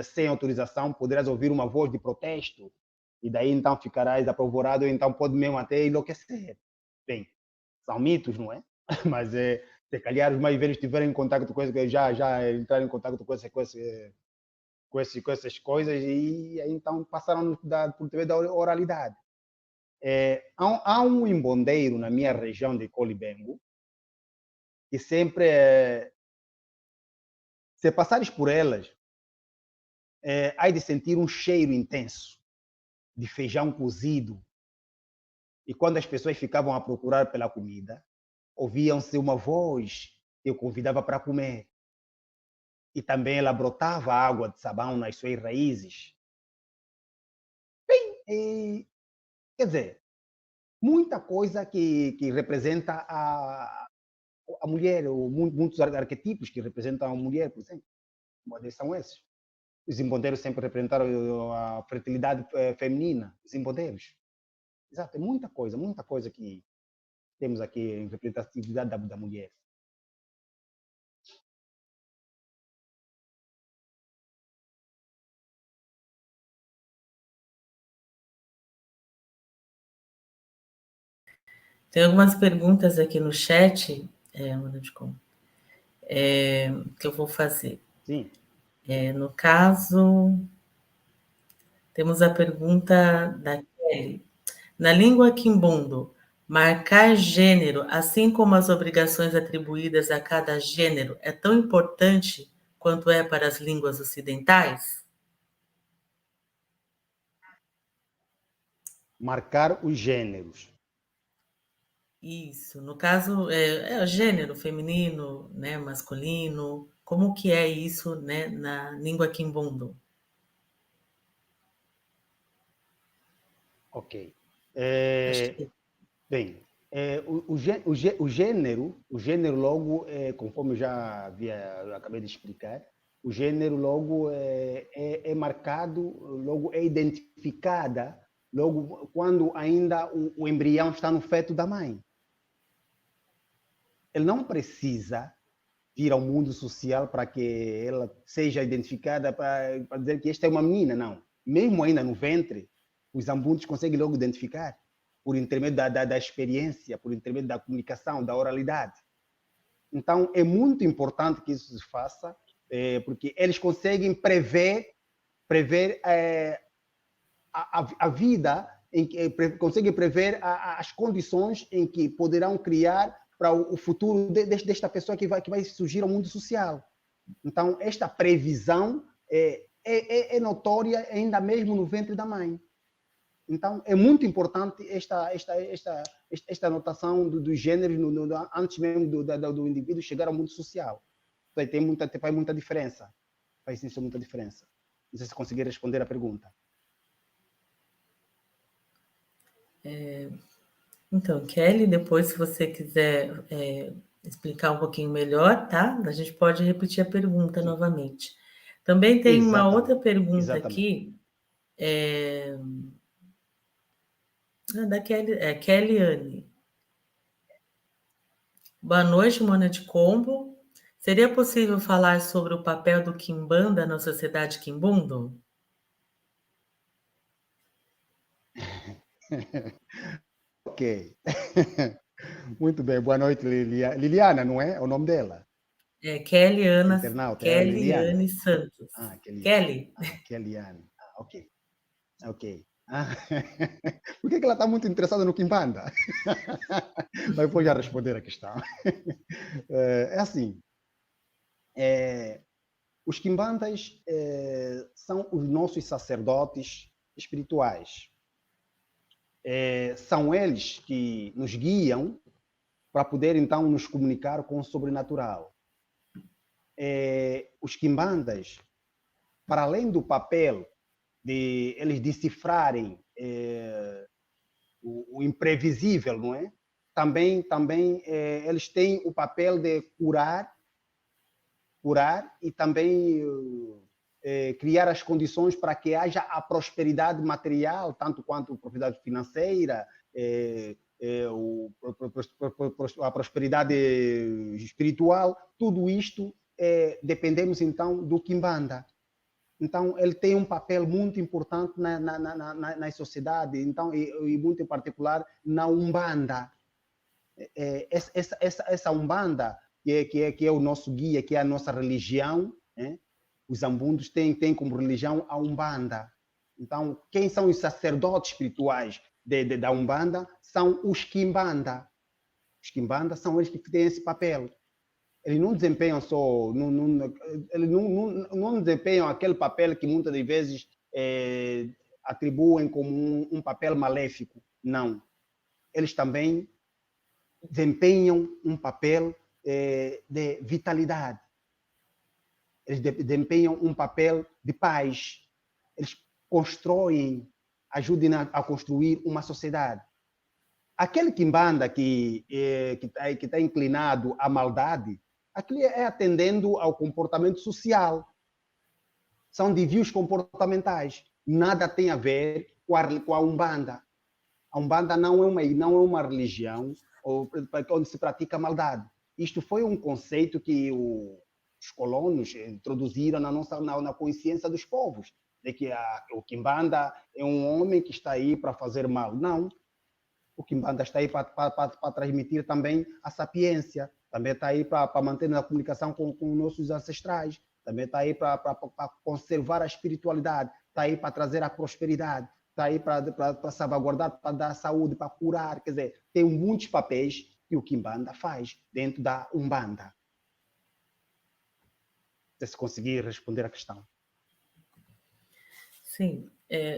sem autorização, poderás ouvir uma voz de protesto, e daí então ficarás apavorado, ou então pode mesmo até enlouquecer. Bem, são mitos, não é? Mas se calhar os mais velhos tiveram em contato com isso, já entraram em contato com essas coisas, e aí, então passaram por TV da oralidade. Há um imbondeiro na minha região de Colibengo, que sempre, se passares por elas, há de sentir um cheiro intenso de feijão cozido. E quando as pessoas ficavam a procurar pela comida, ouviam-se uma voz que o convidava para comer. E também ela brotava água de sabão nas suas raízes. Bem, quer dizer, muita coisa que representa a mulher, ou muitos arquetipos que representam a mulher, por exemplo. São esses. Os imbondeiros sempre representaram a fertilidade feminina, os imbondeiros. Exato, é muita coisa que temos aqui em representatividade da mulher. Tem algumas perguntas aqui no chat, que eu vou fazer. Sim. No caso, temos a pergunta da Kelly. Na língua quimbundo, marcar gênero, assim como as obrigações atribuídas a cada gênero, é tão importante quanto é para as línguas ocidentais? Marcar os gêneros. Isso, no caso, é gênero feminino, né, masculino, como que é isso, né, na língua quimbundo? Ok. Bem, o gênero logo, conforme eu já acabei de explicar, o gênero logo é marcado, logo é identificada, logo quando ainda o embrião está no feto da mãe. Ele não precisa vir ao mundo social para que ela seja identificada para dizer que esta é uma menina, não. Mesmo ainda no ventre, os ambundos conseguem logo identificar, por intermédio da experiência, por intermédio da comunicação, da oralidade. Então, é muito importante que isso se faça, porque eles conseguem prever a vida, conseguem prever as condições em que poderão criar para o futuro desta pessoa que vai surgir ao mundo social. Então, esta previsão é notória ainda mesmo no ventre da mãe. Então, é muito importante esta notação dos gêneros antes mesmo do indivíduo chegar ao mundo social. Faz muita diferença. Faz sim, muita diferença. Não sei se consegui responder a pergunta. Então, Kelly, depois, se você quiser explicar um pouquinho melhor, tá? A gente pode repetir a pergunta novamente. Também tem uma outra pergunta aqui, da Kelly. Boa noite, Mona de Combo. Seria possível falar sobre o papel do Quimbanda na sociedade quimbundo? Ok. Muito bem. Boa noite, Liliana, não é? É o nome dela? Kelly Internauta, Kelly Santos. Kelly. Kellyane. Ok. Ok. Por que ela está muito interessada no Quimbanda? Mas vou já responder a questão. É assim. Os Quimbandas são os nossos sacerdotes espirituais. São eles que nos guiam para poder, então, nos comunicar com o sobrenatural. Os Quimbandas, para além do papel de eles decifrarem o imprevisível, não é? Também eles têm o papel de curar e também criar as condições para que haja a prosperidade material, tanto quanto a prosperidade financeira, a prosperidade espiritual, tudo isto dependemos então do Quimbanda. Então, ele tem um papel muito importante na sociedade, então, e muito em particular na Umbanda. Essa Umbanda, que é o nosso guia, que é a nossa religião, né? Os Zambundos têm como religião a Umbanda. Então, quem são os sacerdotes espirituais da Umbanda são os Quimbanda. Os Quimbanda são eles que têm esse papel. Eles não desempenham eles não desempenham aquele papel que muitas das vezes atribuem como um papel maléfico. Não. Eles também desempenham um papel de vitalidade. Eles desempenham um papel de paz. Eles ajudam a construir uma sociedade. Aquele Quimbanda que está inclinado à maldade, aquilo é atendendo ao comportamento social. São desvios comportamentais. Nada tem a ver com a Umbanda. A Umbanda não é uma religião onde se pratica maldade. Isto foi um conceito que os colonos introduziram na consciência dos povos, de que o Quimbanda é um homem que está aí para fazer mal. Não. O Quimbanda está aí para transmitir também a sapiência, também está aí para manter a comunicação com nossos ancestrais, também está aí para conservar a espiritualidade, está aí para trazer a prosperidade, está aí para salvaguardar, para dar saúde, para curar. Quer dizer, tem muitos papéis que o Quimbanda faz dentro da Umbanda. Se conseguir responder a questão. Sim.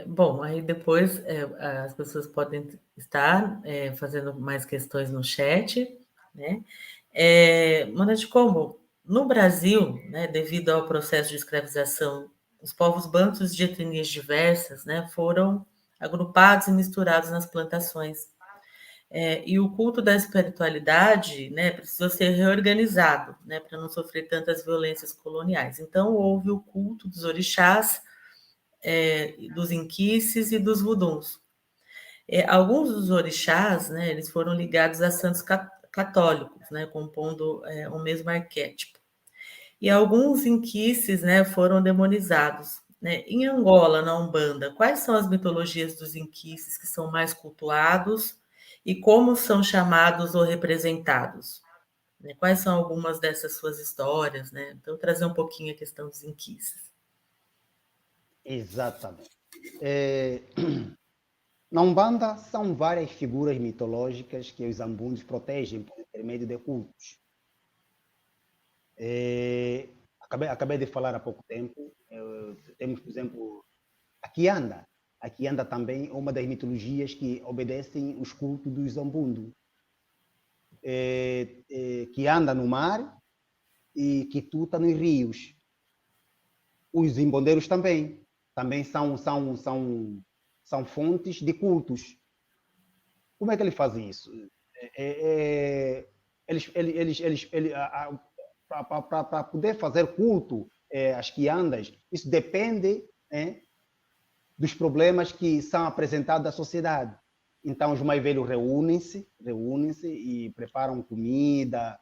Bom, aí depois as pessoas podem estar fazendo mais questões no chat, né? Mona de Combo, no Brasil, né, devido ao processo de escravização, os povos bantus de etnias diversas, né, foram agrupados e misturados nas plantações. E o culto da espiritualidade, né, precisou ser reorganizado, né, para não sofrer tantas violências coloniais. Então, houve o culto dos orixás, dos inquices e dos vuduns. Alguns dos orixás, né, eles foram ligados a santos católicos, né, compondo o mesmo arquétipo. E alguns inquices, né, foram demonizados. Né? Em Angola, na Umbanda, quais são as mitologias dos inquices que são mais cultuados e como são chamados ou representados? Né? Quais são algumas dessas suas histórias? Né? Então, trazer um pouquinho a questão dos inquices. Exatamente. Na Umbanda, são várias figuras mitológicas que os Zambundos protegem por intermédio de cultos. acabei de falar há pouco tempo, temos, por exemplo, a Quianda. A Quianda também é uma das mitologias que obedecem os cultos do Zambundo, que anda no mar e que tuta nos rios. Os imbondeiros também são fontes de cultos. Como é que eles fazem isso? Para poder fazer culto às quiandas, isso depende dos problemas que são apresentados à sociedade. Então, os mais velhos reúnem-se e preparam comida,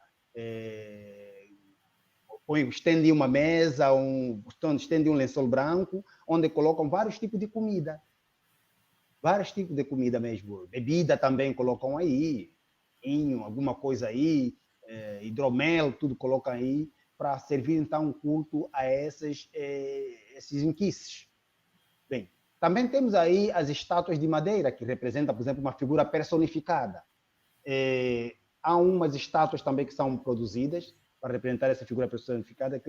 estendem uma mesa, estendem um lençol branco, onde colocam vários tipos de comida. Vários tipos de comida mesmo. Bebida também colocam aí, vinho, alguma coisa aí, hidromel, tudo colocam aí, para servir então culto a esses inquices. Bem, também temos aí as estátuas de madeira, que representam, por exemplo, uma figura personificada. Há umas estátuas também que são produzidas para representar essa figura personificada.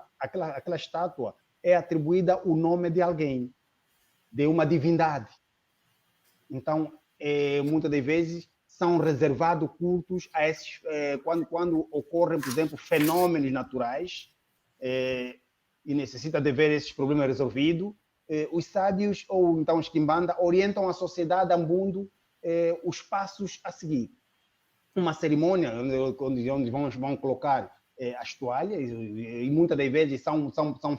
Aquela estátua é atribuída o nome de alguém, de uma divindade. Então, muitas das vezes, são reservados cultos a esses, quando ocorrem, por exemplo, fenômenos naturais, e necessita de ver esses problemas resolvidos, os sábios, ou então os quimbanda, orientam a sociedade, ao mundo, os passos a seguir. Uma cerimônia onde vão colocar as toalhas, e muitas das vezes são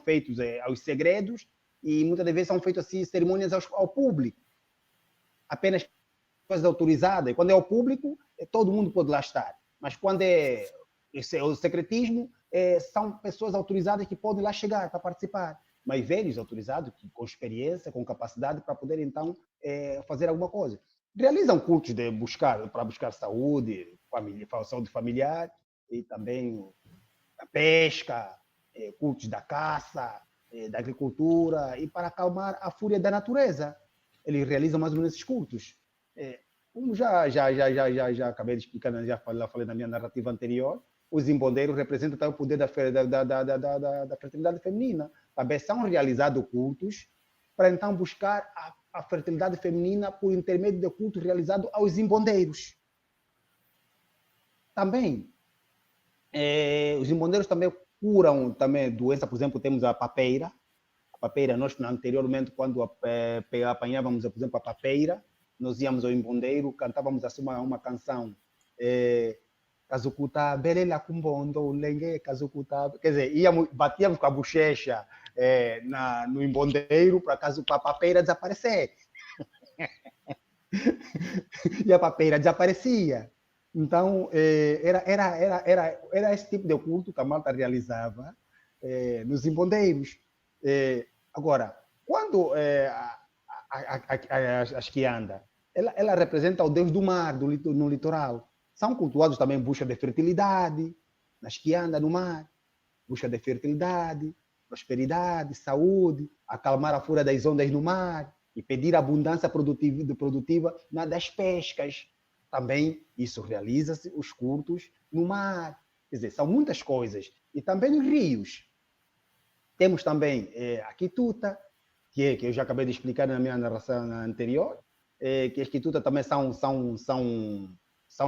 feitos aos segredos, e muitas das vezes são feitas assim, cerimônias ao público. Apenas coisas autorizadas. Quando é ao público, todo mundo pode lá estar. Mas quando é o secretismo, são pessoas autorizadas que podem lá chegar para participar. Mas velhos autorizados, com experiência, com capacidade para poder, então, fazer alguma coisa. Realizam cultos para buscar saúde familiar, e também a pesca, cultos da caça, da agricultura, e para acalmar a fúria da natureza. Eles realizam mais ou menos esses cultos. Como já acabei de explicar, já falei na minha narrativa anterior, os imbondeiros representam também o poder da fertilidade feminina. Também são realizados cultos para então buscar a fertilidade feminina por intermédio de cultos realizados aos imbondeiros. Também, os imbondeiros também curam também doença. Por exemplo, temos a papeira. A papeira, nós anteriormente, quando apanhávamos, por exemplo, a papeira, nós íamos ao imbondeiro, cantávamos assim uma canção, Kazukuta, Belela Kumbondo, Lengue, Kazukuta, quer dizer, batíamos com a bochecha no imbondeiro para a papeira desaparecer. E a papeira desaparecia. Então, era esse tipo de culto que a malta realizava nos imbondeiros. Agora, quando as quianda, ela representa o deus do mar, no litoral. São cultuados também em busca de fertilidade, nas quianda no mar, busca de fertilidade, prosperidade, saúde, acalmar a fúria das ondas no mar e pedir abundância produtiva das pescas. Também isso realiza-se os cultos no mar. Quer dizer, são muitas coisas. E também nos rios. Temos também a quituta, que eu já acabei de explicar na minha narração anterior, que as quitutas também são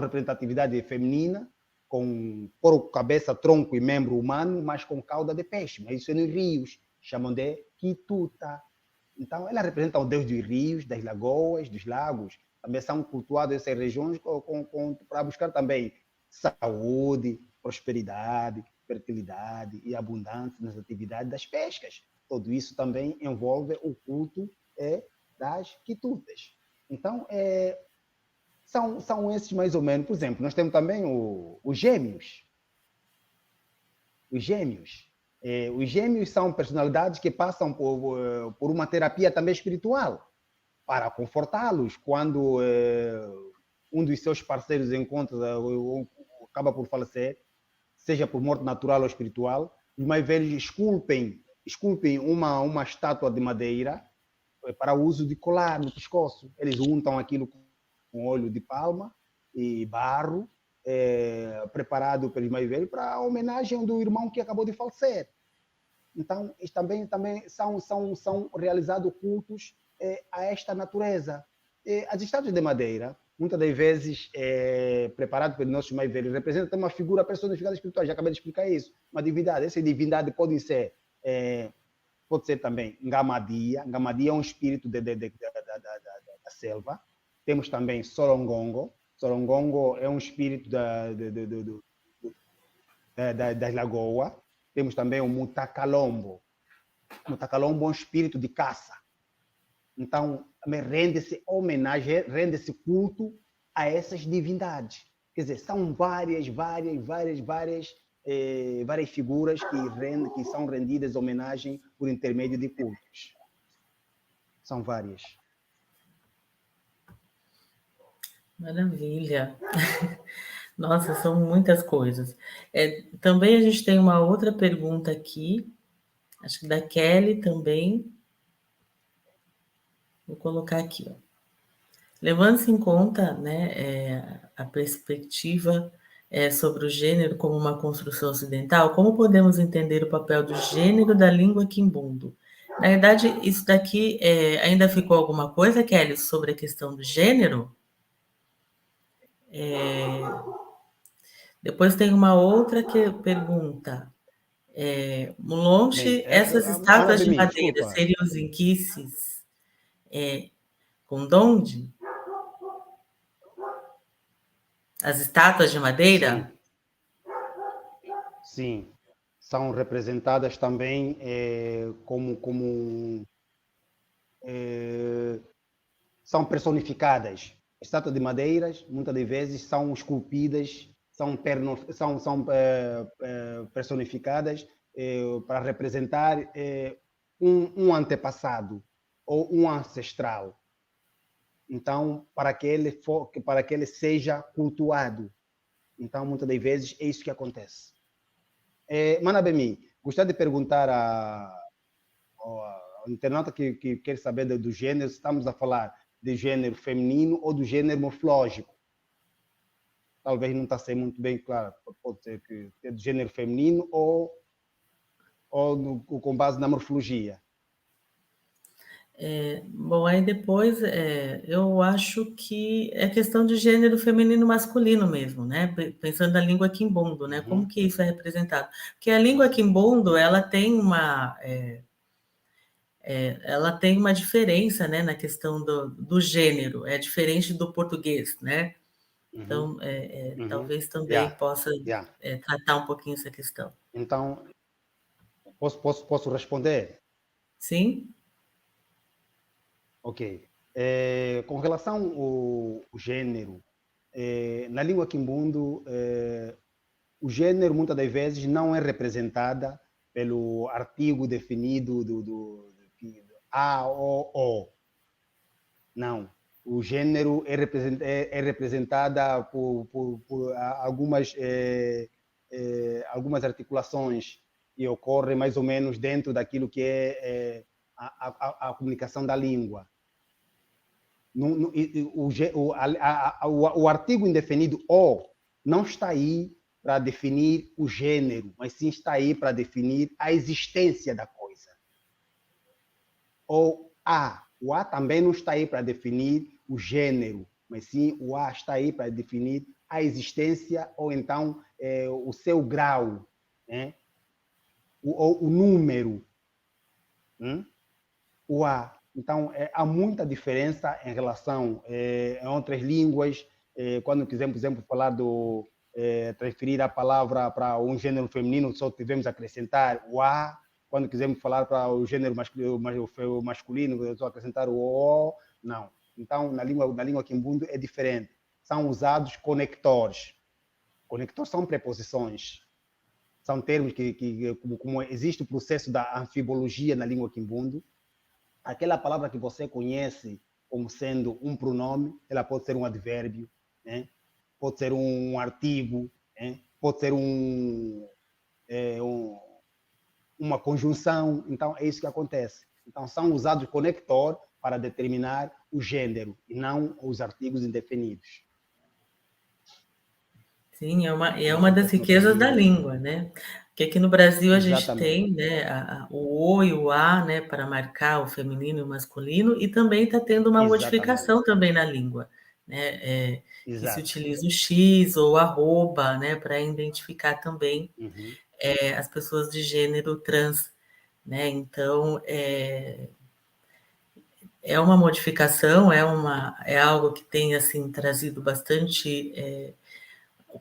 representatividade feminina, com corpo, cabeça, tronco e membro humano, mas com cauda de peixe. Mas isso é nos rios, chamam de quituta. Então, ela representa o deus dos rios, das lagoas, dos lagos. Também são cultuadas essas regiões para buscar também saúde, prosperidade, fertilidade e abundância nas atividades das pescas. Tudo isso também envolve o culto das quitutas. Então, são esses mais ou menos. Por exemplo, nós temos também os gêmeos. Os gêmeos. Os gêmeos são personalidades que passam por uma terapia também espiritual para confortá-los quando um dos seus parceiros acaba por falecer, seja por morte natural ou espiritual. Os mais velhos esculpem uma estátua de madeira para o uso de colar no pescoço. Eles untam aquilo com óleo de palma e barro, preparado pelos mais velhos para a homenagem do irmão que acabou de falecer. Então, também são realizados cultos a esta natureza. As estátuas de madeira, muitas das vezes, preparado pelos nossos mais velhos, representam uma figura personificada espiritual. Já acabei de explicar isso. Uma divindade. Essa divindade pode ser também Ngamadia. Ngamadia é um espírito da selva. Temos também Sorongongo. Sorongongo é um espírito das lagoas. Temos também o Mutacalombo. Mutacalombo é um espírito de caça. Então, também rende-se homenagem, rende-se culto a essas divindades. Quer dizer, são várias figuras que são rendidas homenagem por intermédio de cultos. São várias. Maravilha. Nossa, são muitas coisas. Também a gente tem uma outra pergunta aqui, acho que da Kelly também. Vou colocar aqui, ó. Levando-se em conta, né, a perspectiva sobre o gênero como uma construção ocidental, como podemos entender o papel do gênero da língua quimbundo? Na verdade, isso daqui ainda ficou alguma coisa, Kelly, sobre a questão do gênero? Depois tem uma outra pergunta. Mulonche, essas estátuas de madeira seriam os inquices com Donde? As estátuas de madeira? Sim. São representadas também são personificadas. Estátuas de madeiras, muitas das vezes, são esculpidas, são personificadas para representar um antepassado ou um ancestral. Então, para que ele seja cultuado. Então, muitas das vezes, é isso que acontece. Manabemi, gostaria de perguntar ao internauta que quer saber do gênero, se estamos a falar de gênero feminino ou do gênero morfológico. Talvez não está sendo muito bem claro. Pode ser que é do gênero feminino ou com base na morfologia. Bom, aí depois eu acho que é questão de gênero feminino masculino mesmo, né? Pensando na língua quimbundo, né? Como que isso é representado? Porque a língua quimbundo, ela tem uma diferença, né, na questão do gênero, é diferente do português, né? Então, talvez também possa tratar um pouquinho essa questão. Então, posso responder? Sim. Ok. Com relação ao gênero, na língua quimbundo, o gênero, muitas das vezes, não é representada pelo artigo definido do A, O. Não. O gênero é representada por algumas articulações que ocorrem mais ou menos dentro daquilo que é a comunicação da língua. O artigo indefinido O não está aí para definir o gênero, mas sim está aí para definir a existência da coisa. O A também não está aí para definir o gênero, mas sim o A está aí para definir a existência ou então o seu grau, né? O número. O A. Então, há muita diferença em relação a outras línguas. Quando quisermos, por exemplo, falar transferir a palavra para um gênero feminino, só tivemos acrescentar o A. Quando quisermos falar para o gênero masculino, só acrescentar o O. Não. Então, na língua quimbundo é diferente. São usados conectores. Conectores são preposições. São termos como existe o processo da anfibologia na língua quimbundo, aquela palavra que você conhece como sendo um pronome, ela pode ser um advérbio, né? Pode ser um artigo, né? Pode ser uma conjunção. Então, é isso que acontece. Então, são usados conector para determinar o gênero e não os artigos indefinidos. Sim, é uma Nossa das riquezas da tecnologia. língua, né? Porque aqui no Brasil a gente Exatamente. tem, né, o O e o A, né, para marcar o feminino e o masculino, e também está tendo uma Exatamente. modificação também na língua, né, que se Exato. utiliza o X ou arroba, né, para identificar também Uhum. as pessoas de gênero trans, né? Então, é uma modificação, é algo que tem assim trazido bastante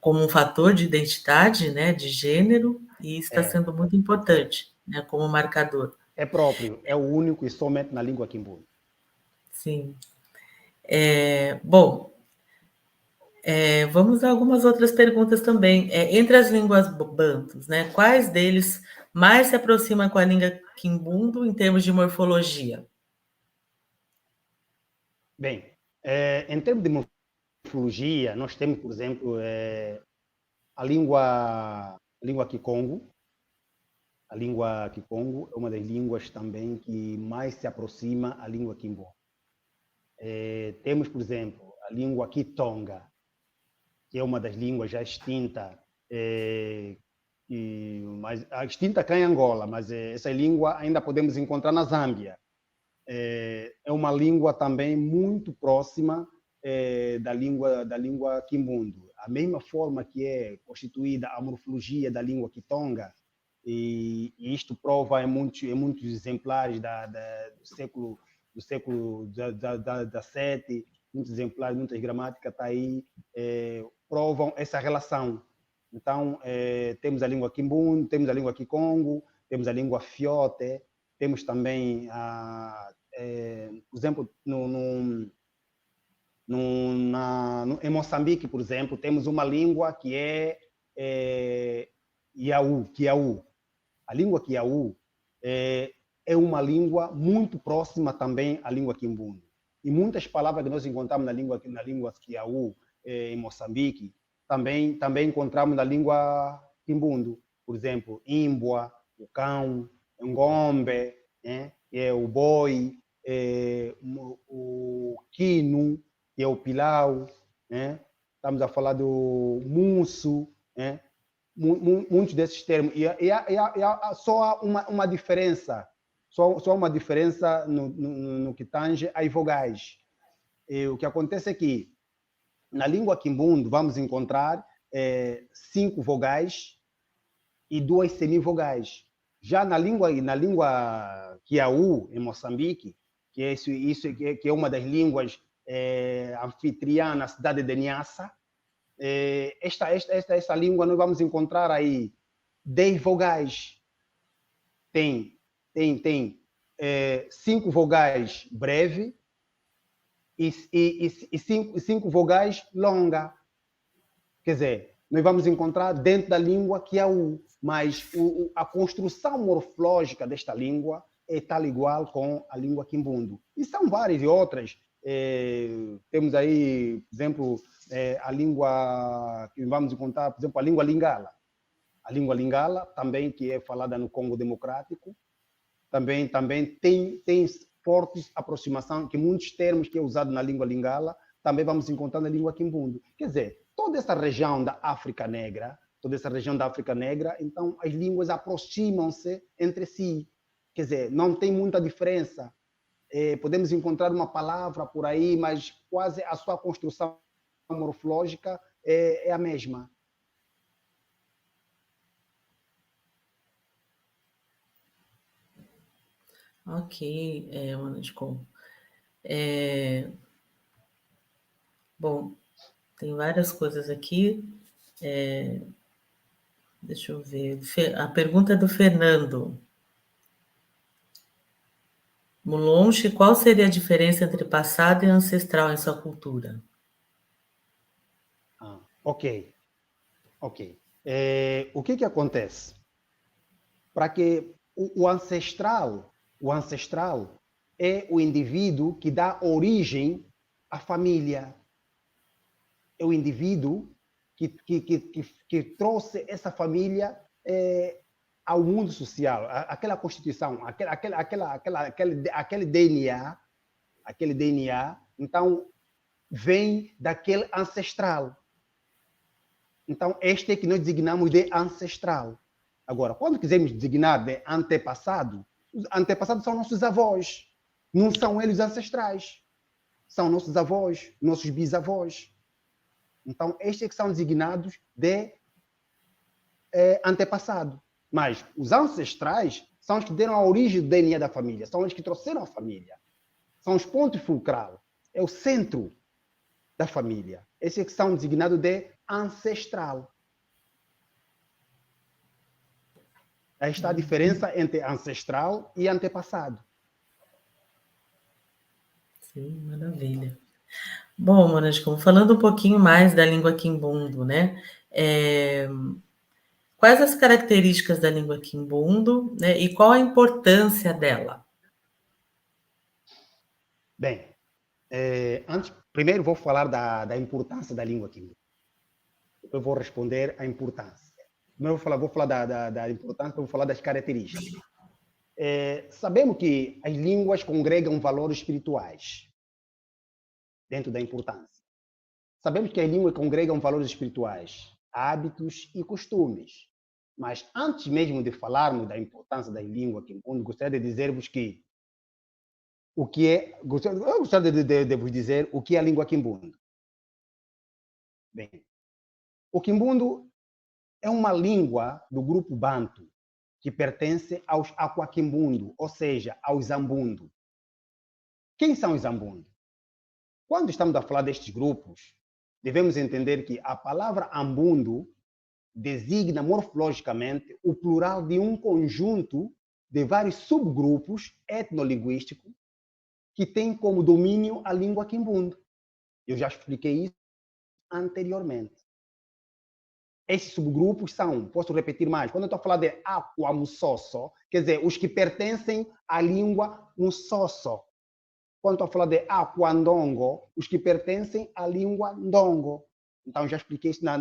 como um fator de identidade, né, de gênero, e está É, sendo muito é. importante, né, como marcador. É próprio, é o único e somente na língua quimbundo. Sim. Bom, vamos a algumas outras perguntas também. Entre as línguas bantus, né, quais deles mais se aproxima com a língua quimbundo em termos de morfologia? Bem, em termos de morfologia, nós temos, por exemplo, a língua Kikongo. A língua Kikongo é uma das línguas também que mais se aproxima à língua Kimbo. Temos, por exemplo, a língua Kitonga, que é uma das línguas já extinta, mas a extinta cá em Angola, mas essa língua ainda podemos encontrar na Zâmbia. É uma língua também muito próxima da língua Kimbundo. A mesma forma que é constituída a morfologia da língua Kitonga, e isto prova em muitos exemplares do século XVII, muitos exemplares, muitas gramáticas tá aí, provam essa relação. Então, temos a língua Kimbundo, temos a língua Kikongo, temos a língua Fiote, temos também, por exemplo, em Moçambique, por exemplo, temos uma língua que é Kiaú. A língua Kiaú é uma língua muito próxima também à língua Kimbundo. E muitas palavras que nós encontramos na língua Kiaú, em Moçambique, também encontramos na língua Kimbundo. Por exemplo, Imbwa, o cão, ngombe, né, que é o boi, o quino, que é o pilau, né? Estamos a falar do musso, né? Muitos desses termos. Só há uma diferença, só uma diferença no que tange às vogais. O que acontece é que na língua Kimbundo vamos encontrar 5 vogais e 2 semivogais. Já na língua Kiaú, em Moçambique, que é isso que é uma das línguas anfitriã na cidade de Niassa, esta língua nós vamos encontrar aí 10 vogais. Tem 5 vogais breve e 5 vogais longa. Quer dizer, nós vamos encontrar dentro da língua Kiaú, mas a construção morfológica desta língua é tal igual com a língua Kimbundo. E são várias e outras. Temos aí, por exemplo, a língua que vamos encontrar, por exemplo, a língua Lingala. A língua Lingala, também, que é falada no Congo Democrático, também tem fortes aproximação, que muitos termos que é usado na língua Lingala, também vamos encontrar na língua Kimbundo. Quer dizer, toda essa região da África Negra, então as línguas aproximam-se entre si. Quer dizer, não tem muita diferença. Podemos encontrar uma palavra por aí, mas quase a sua construção morfológica é a mesma. Ok, Manascom. Bom, tem várias coisas aqui. Deixa eu ver. A pergunta é do Fernando. Mulonche, qual seria a diferença entre passado e ancestral em sua cultura? Ok. O que acontece? Para que o ancestral é o indivíduo que dá origem à família. É o indivíduo que trouxe essa família ao mundo social, aquela constituição, aquele DNA, então vem daquele ancestral. Então, este é que nós designamos de ancestral. Agora, quando quisermos designar de antepassado, os antepassados são nossos avós, não são eles ancestrais. São nossos avós, nossos bisavós. Então, estes é que são designados de antepassado. Mas os ancestrais são os que deram a origem do DNA da família, são os que trouxeram a família. São os pontos fulcrais, é o centro da família. Esses é que são designados de ancestral. Aí está a diferença entre ancestral e antepassado. Sim, maravilha. Bom, Monasco, falando um pouquinho mais da língua quimbundo, né? Quais as características da língua quimbundo, né? E qual a importância dela? Bem, primeiro vou falar da importância da língua quimbundo. Depois vou responder a importância. Primeiro vou falar da importância, depois vou falar das características. Sabemos que as línguas congregam valores espirituais dentro da importância. Sabemos que as línguas congregam valores espirituais, hábitos e costumes. Mas antes mesmo de falarmos da importância da língua quimbundo, gostaria de dizer-vos que eu gostaria de vos dizer o que é a língua quimbundo. Bem, o quimbundo é uma língua do grupo Banto que pertence aos Aquaquimbundo, ou seja, aos Zambundo. Quem são os Zambundo? Quando estamos a falar destes grupos, devemos entender que a palavra Ambundo designa morfologicamente o plural de um conjunto de vários subgrupos etnolinguísticos que têm como domínio a língua quimbundo. Eu já expliquei isso anteriormente. Esses subgrupos são, posso repetir mais, quando eu estou a falar de Aquamussosso, quer dizer, os que pertencem à língua Mussosso. Quando estou a falar de Aquandongo, os que pertencem à língua Ndongo. Então, já expliquei isso nas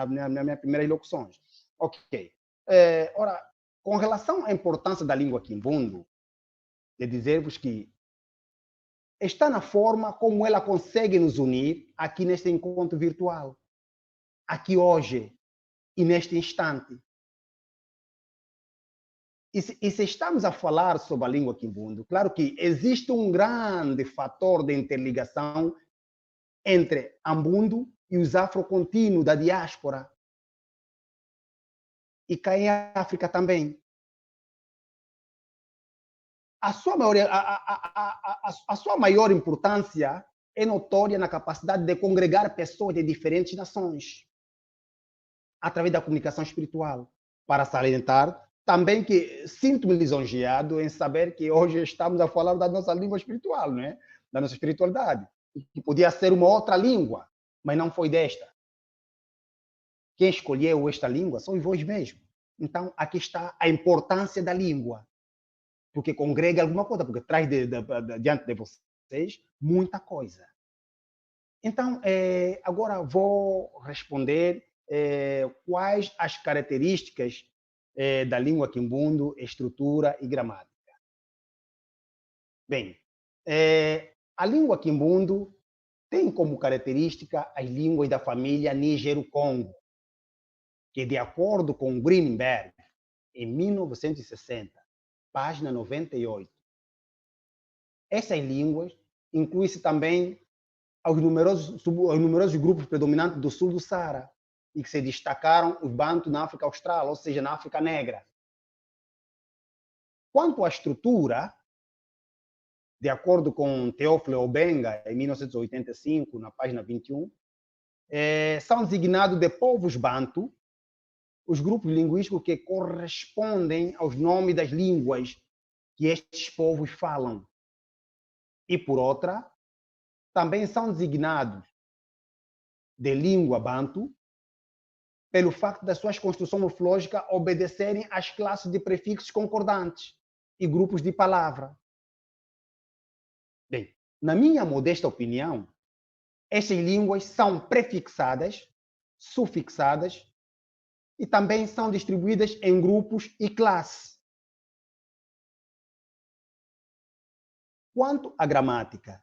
minhas primeiras locuções. Ok. Ora, com relação à importância da língua quimbundo, de dizer-vos que está na forma como ela consegue nos unir aqui neste encontro virtual. Aqui hoje e neste instante. E se estamos a falar sobre a língua quimbundo, claro que existe um grande fator de interligação entre Ambundo e os afrocontínuos da diáspora. E cá em África também. A sua maior importância é notória na capacidade de congregar pessoas de diferentes nações através da comunicação espiritual. Para salientar também que sinto-me lisonjeado em saber que hoje estamos a falar da nossa língua espiritual, não é? Da nossa espiritualidade, que podia ser uma outra língua, mas não foi desta. Quem escolheu esta língua sois vós mesmos. Então, aqui está a importância da língua, porque congrega alguma coisa, porque traz diante de vocês muita coisa. Então, agora vou responder quais as características da língua quimbundo, estrutura e gramática. Bem, a língua quimbundo tem como característica as línguas da família Nígero-Congo, que, de acordo com Greenberg, em 1960, página 98, essas línguas incluem-se também aos numerosos grupos predominantes do sul do Saara, e que se destacaram os Bantu na África Austral, ou seja, na África Negra. Quanto à estrutura, de acordo com Teófilo Obenga, em 1985, na página 21, são designados de povos Bantu os grupos linguísticos que correspondem aos nomes das línguas que estes povos falam. E, por outra, também são designados de língua Bantu pelo facto das suas construções morfológicas obedecerem às classes de prefixos concordantes e grupos de palavra. Bem, na minha modesta opinião, estas línguas são prefixadas, sufixadas e também são distribuídas em grupos e classes. Quanto à gramática,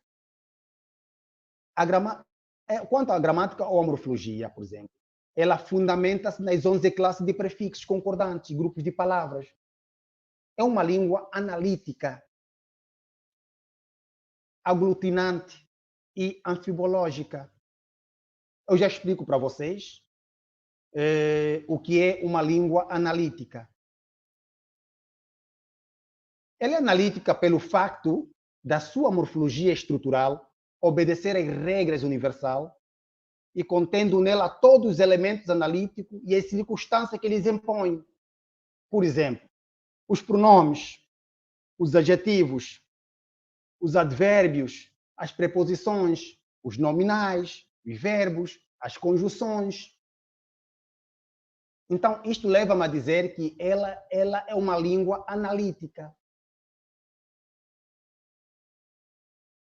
Quanto à gramática ou à morfologia, por exemplo, ela fundamenta-se nas 11 classes de prefixos concordantes, grupos de palavras. É uma língua analítica, aglutinante e anfibológica. Eu já explico para vocês o que é uma língua analítica. Ela é analítica pelo facto da sua morfologia estrutural obedecer às regras universais e contendo nela todos os elementos analíticos e as circunstâncias que eles impõem. Por exemplo, os pronomes, os adjetivos, os advérbios, as preposições, os nominais, os verbos, as conjunções. Então, isto leva-me a dizer que ela é uma língua analítica.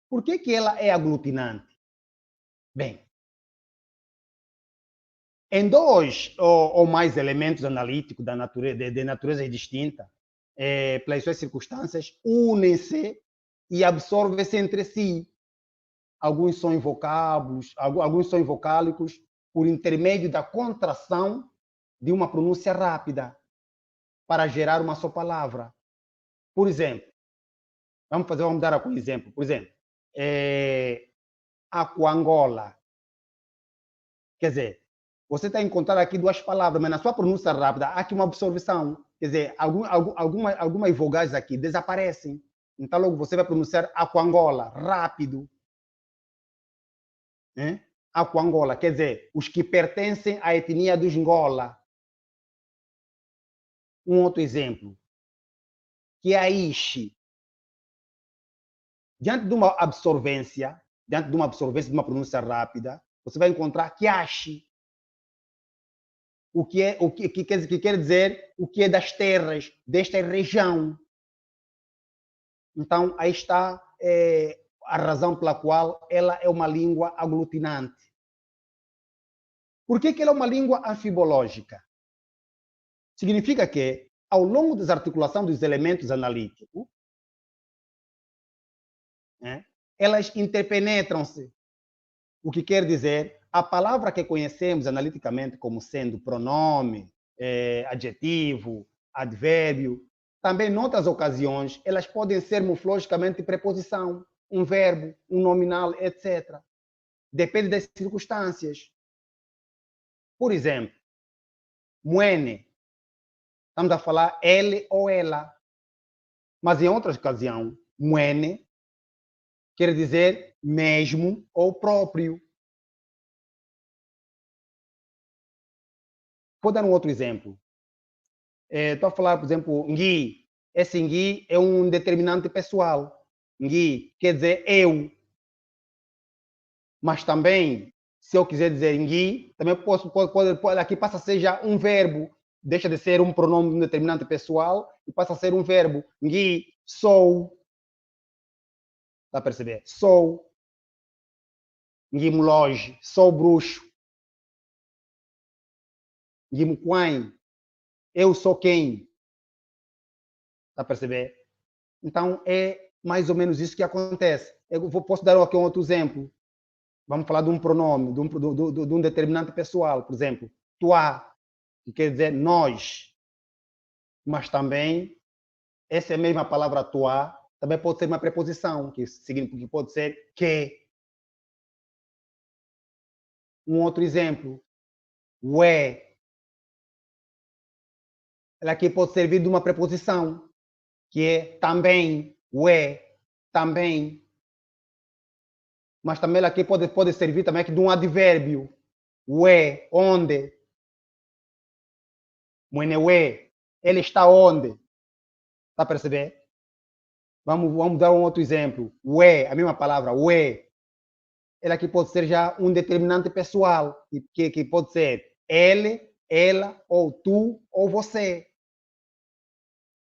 Por que ela é aglutinante? Bem, em dois ou mais elementos analíticos de natureza distinta, pelas suas circunstâncias, unem-se e absorvem-se entre si. Alguns são vocábulos, alguns são vocálicos por intermédio da contração de uma pronúncia rápida para gerar uma só palavra. Por exemplo, vamos dar aqui um exemplo. Por exemplo, Aquangola. Quer dizer, você está a encontrar aqui duas palavras, mas na sua pronúncia rápida há aqui uma absorção. Quer dizer, algumas vogais aqui desaparecem. Então, logo você vai pronunciar Aquangola, rápido. Aquangola, quer dizer, os que pertencem à etnia dos Ngola. Um outro exemplo, Kiaishi. Diante de uma absorvência, de uma pronúncia rápida, você vai encontrar Kiashi. O que quer dizer o que é das terras, desta região. Então, aí está a razão pela qual ela é uma língua aglutinante. Por que ela é uma língua anfibológica? Significa que, ao longo da articulação dos elementos analíticos, elas interpenetram-se. O que quer dizer, a palavra que conhecemos analiticamente como sendo pronome, adjetivo, advérbio, também, em outras ocasiões, elas podem ser morfologicamente preposição, um verbo, um nominal, etc. Depende das circunstâncias. Por exemplo, muene. Estamos a falar ele ou ela. Mas, em outras ocasiões, muene quer dizer mesmo ou próprio. Vou dar um outro exemplo. Estou a falar, por exemplo, ngui. Esse ngui é um determinante pessoal. Ngui quer dizer eu. Mas também, se eu quiser dizer ngui, também pode aqui passa a ser já um verbo. Deixa de ser um pronome de um determinante pessoal e passa a ser um verbo. Ngui, sou. Está a perceber? Sou. Ngui muloge, sou bruxo. Ngui muquain, eu sou quem? Está a perceber? Então, é mais ou menos isso que acontece. Posso dar aqui um outro exemplo. Vamos falar de um pronome, de um determinante pessoal. Por exemplo, toi, que quer dizer nós. Mas também, essa mesma palavra toi, também pode ser uma preposição, que pode ser que. Um outro exemplo, ué. Ela aqui pode servir de uma preposição, que é também, ué, também. Mas também ela aqui pode servir também aqui de um advérbio, ué, onde. Mueneué, ele está onde? Está a perceber? Vamos dar um outro exemplo. Ué, a mesma palavra, ué. Ela aqui pode ser já um determinante pessoal, que pode ser ele, ela, ou tu, ou você.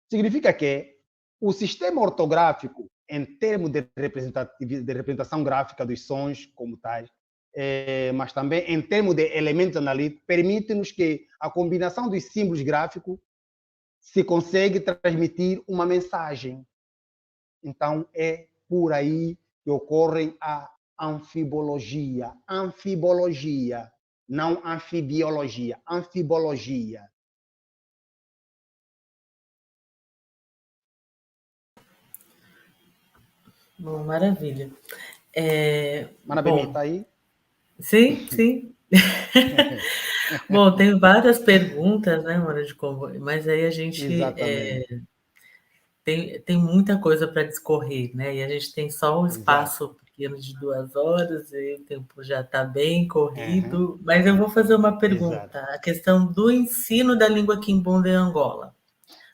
Significa que o sistema ortográfico, em termos de representação gráfica dos sons como tais, mas também em termos de elementos analíticos, permite-nos que a combinação dos símbolos gráficos se consegue transmitir uma mensagem. Então, é por aí que ocorre a anfibologia, não anfibiologia, anfibologia. Bom, maravilha. Manabemi, Bom, está aí? sim, sim. Bom, tem várias perguntas, né, Mora de Congo, mas aí a gente Exatamente, tem muita coisa para discorrer, né? E a gente tem só um exato. espaço pequeno de 2 horas, e o tempo já está bem Uhum, corrido. Mas eu vou fazer uma exato. pergunta: a questão do ensino da língua quimbunda em Angola.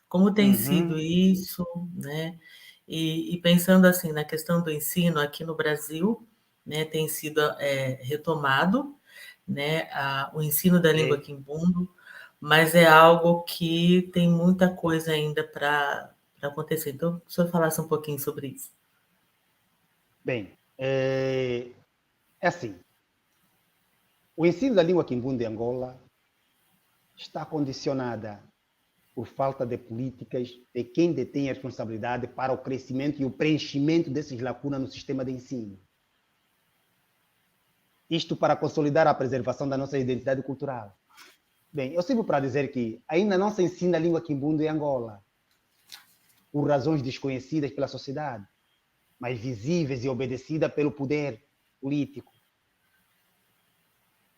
Como tem sido Uhum, isso, né? E pensando assim na questão do ensino aqui no Brasil, né, tem sido retomado, né, o ensino da língua ok. quimbundo, mas é algo que tem muita coisa ainda para acontecer. Então, se eu falasse um pouquinho sobre isso. Bem, é assim, o ensino da língua quimbunda em Angola está condicionada por falta de políticas de quem detém a responsabilidade para o crescimento e o preenchimento dessas lacunas no sistema de ensino. Isto para consolidar a preservação da nossa identidade cultural. Bem, eu sirvo para dizer que ainda não se ensina a língua quimbunda em Angola, por razões desconhecidas pela sociedade, mas visíveis e obedecidas pelo poder político.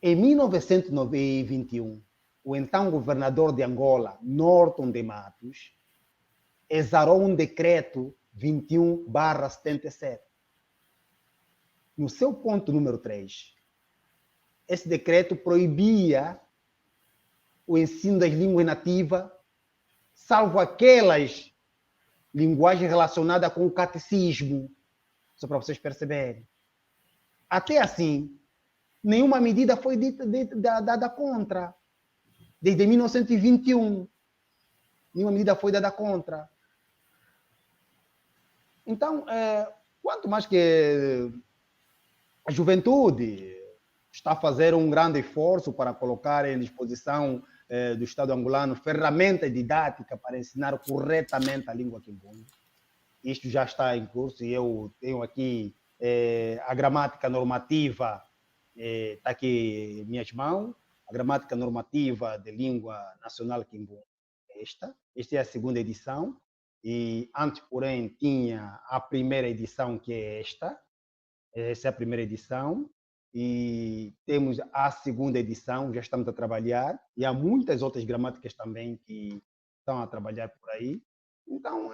Em 1921, o então governador de Angola, Norton de Matos, exarou um decreto 21/77. No seu ponto número 3, esse decreto proibia o ensino das línguas nativas, salvo aquelas linguagens relacionadas com o catecismo, só para vocês perceberem. Até assim, nenhuma medida foi dada contra. Desde 1921, nenhuma medida foi dada contra. Então, quanto mais que a juventude está a fazer um grande esforço para colocar em disposição do Estado angolano ferramentas didáticas para ensinar corretamente a língua quimbunda. Isto já está em curso e eu tenho aqui a gramática normativa, está aqui em minhas mãos, a gramática normativa de língua nacional quimbunda. Esta é a segunda edição, e antes, porém, tinha a primeira edição, que é esta. Essa é a primeira edição, e temos a segunda edição, já estamos a trabalhar, e há muitas outras gramáticas também que estão a trabalhar por aí. Então,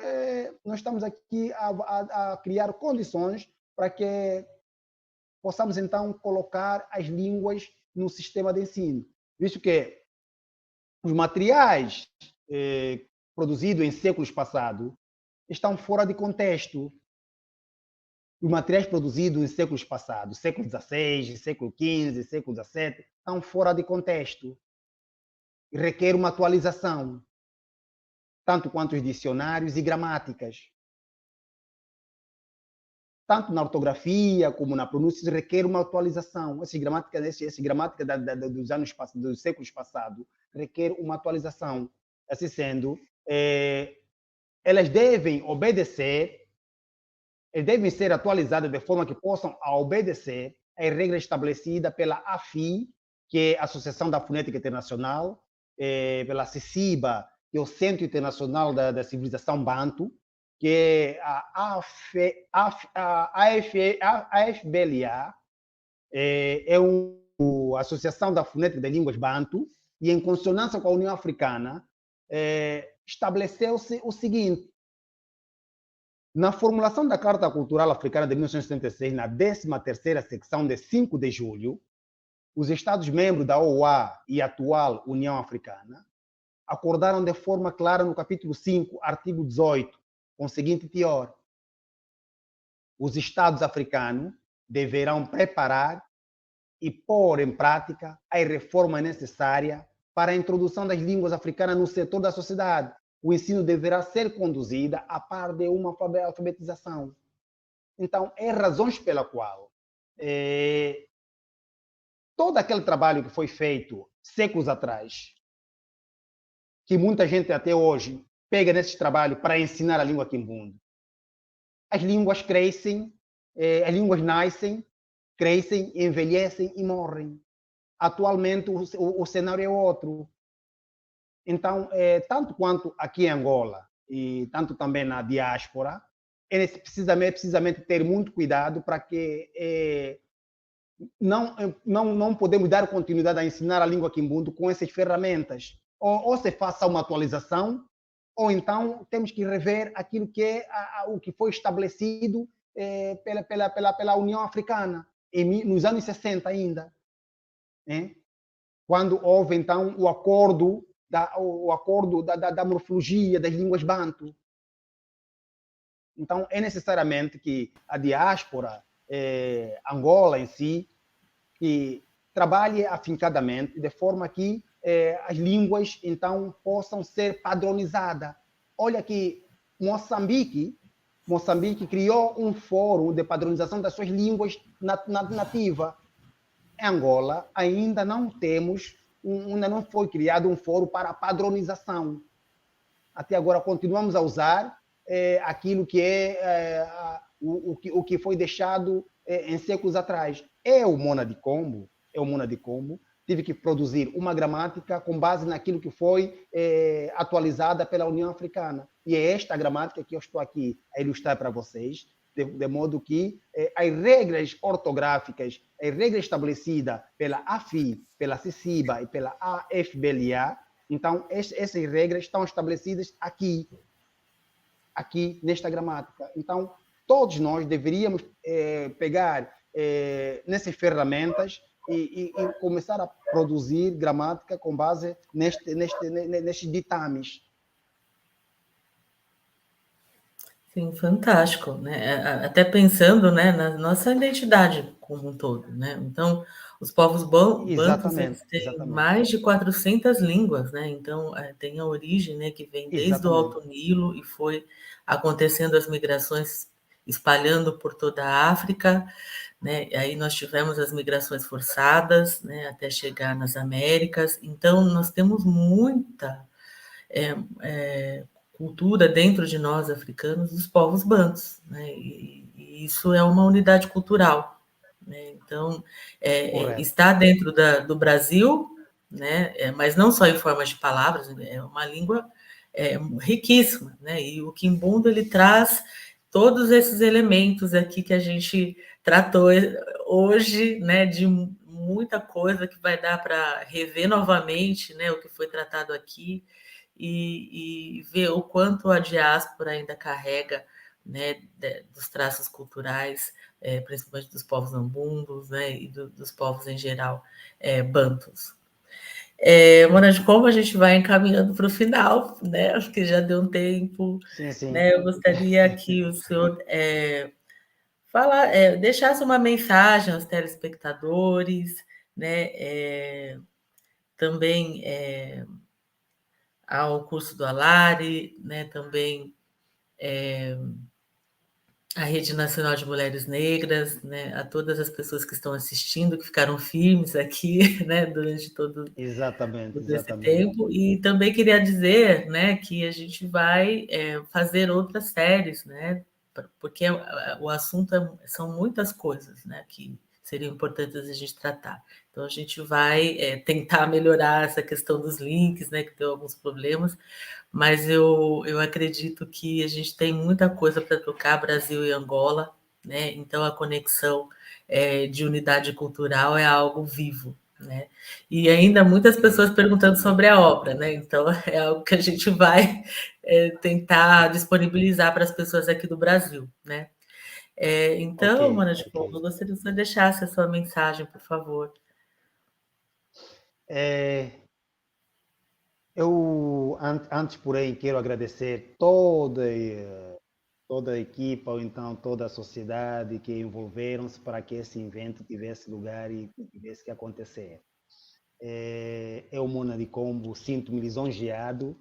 nós estamos aqui a criar condições para que possamos, então, colocar as línguas no sistema de ensino, visto que os materiais produzidos em séculos passados estão fora de contexto. Os materiais produzidos em séculos passados, século XVI, século XV, século XVII, estão fora de contexto e requer uma atualização, tanto quanto os dicionários e gramáticas. Tanto na ortografia como na pronúncia, requer uma atualização. Essa gramática dos anos dos séculos passados requer uma atualização. Assim sendo, elas devem obedecer, devem ser atualizadas de forma que possam obedecer às regras estabelecidas pela AFI, que é a Associação da Fonética Internacional, pela CICIBA, que é o Centro Internacional da Civilização Banto, que é a AFBLA, é a Associação da Fonética de Línguas Banto, e em consonância com a União Africana, estabeleceu-se o seguinte: na formulação da Carta Cultural Africana de 1976, na 13ª secção de 5 de julho, os Estados-membros da OA e atual União Africana acordaram de forma clara no capítulo 5, artigo 18, com o seguinte teor: os Estados africanos deverão preparar e pôr em prática as reformas necessárias para a introdução das línguas africanas no setor da sociedade. O ensino deverá ser conduzido a par de uma alfabetização. Então, é razões pela qual todo aquele trabalho que foi feito séculos atrás, que muita gente até hoje pega nesse trabalho para ensinar a língua quimbunda. As línguas crescem, as línguas nascem, crescem, envelhecem e morrem. Atualmente o cenário é outro. Então, tanto quanto aqui em Angola e tanto também na diáspora, é precisamente ter muito cuidado para que não podemos dar continuidade a ensinar a língua quimbundo com essas ferramentas. Ou se faça uma atualização, ou então temos que rever aquilo que é o que foi estabelecido pela União Africana, nos anos 60 ainda, né? Quando houve, então, o acordo da morfologia das línguas banto. Então, é necessariamente que a diáspora, Angola em si, que trabalhe afincadamente, de forma que as línguas, então, possam ser padronizadas. Olha que Moçambique criou um fórum de padronização das suas línguas nativas. Em Angola, ainda não foi criado um fórum para a padronização. Até agora, continuamos a usar aquilo que o que foi deixado em séculos atrás. O Mona de Combo, tive que produzir uma gramática com base naquilo que foi atualizada pela União Africana. E é esta gramática que eu estou aqui a ilustrar para vocês, de modo que as regras ortográficas, as regras estabelecidas pela AFI, pela CICIBA e pela AFBLA, então essas regras estão estabelecidas aqui nesta gramática. Então, todos nós deveríamos pegar nessas ferramentas e começar a produzir gramática com base nestes ditames. Sim, fantástico, né? Até pensando, né, na nossa identidade como um todo, né? Então, os povos bantus, eles têm mais de 400 línguas, né? Então, tem a origem, né, que vem desde o Alto Nilo e foi acontecendo as migrações, espalhando por toda a África, né? E aí nós tivemos as migrações forçadas, né, até chegar nas Américas. Então, nós temos muita cultura dentro de nós, africanos, dos povos bantus, né? E isso é uma unidade cultural, né? Então, está dentro do Brasil, né? Mas não só em forma de palavras, é uma língua riquíssima, né? E o quimbundo, ele traz todos esses elementos aqui que a gente tratou hoje, né? De muita coisa que vai dar para rever novamente, né? O que foi tratado aqui, e ver o quanto a diáspora ainda carrega, né, dos traços culturais, principalmente dos povos ambundos, né, e dos povos em geral, bantus. Mona de Combo, a gente vai encaminhando para o final, né, acho que já deu um tempo. Sim. Né, eu gostaria que o senhor deixasse uma mensagem aos telespectadores, né, também ao curso do Alari, né, também a Rede Nacional de Mulheres Negras, né, a todas as pessoas que estão assistindo, que ficaram firmes aqui, né, durante todo esse tempo. E também queria dizer, né, que a gente vai fazer outras séries, né, porque o assunto são muitas coisas, né, que seriam importantes a gente tratar. Então, a gente vai tentar melhorar essa questão dos links, né, que deu alguns problemas, mas eu acredito que a gente tem muita coisa para tocar, Brasil e Angola, né? Então, a conexão de unidade cultural é algo vivo, né? E ainda muitas pessoas perguntando sobre a obra, né? Então, é algo que a gente vai tentar disponibilizar para as pessoas aqui do Brasil, né? Então, Mona de Combo, eu gostaria que você deixasse a sua mensagem, por favor. Eu, antes, porém, quero agradecer toda a equipa, ou então toda a sociedade que envolveram-se para que esse evento tivesse lugar e tivesse que acontecer. Eu, Mona de Combo, sinto-me lisonjeado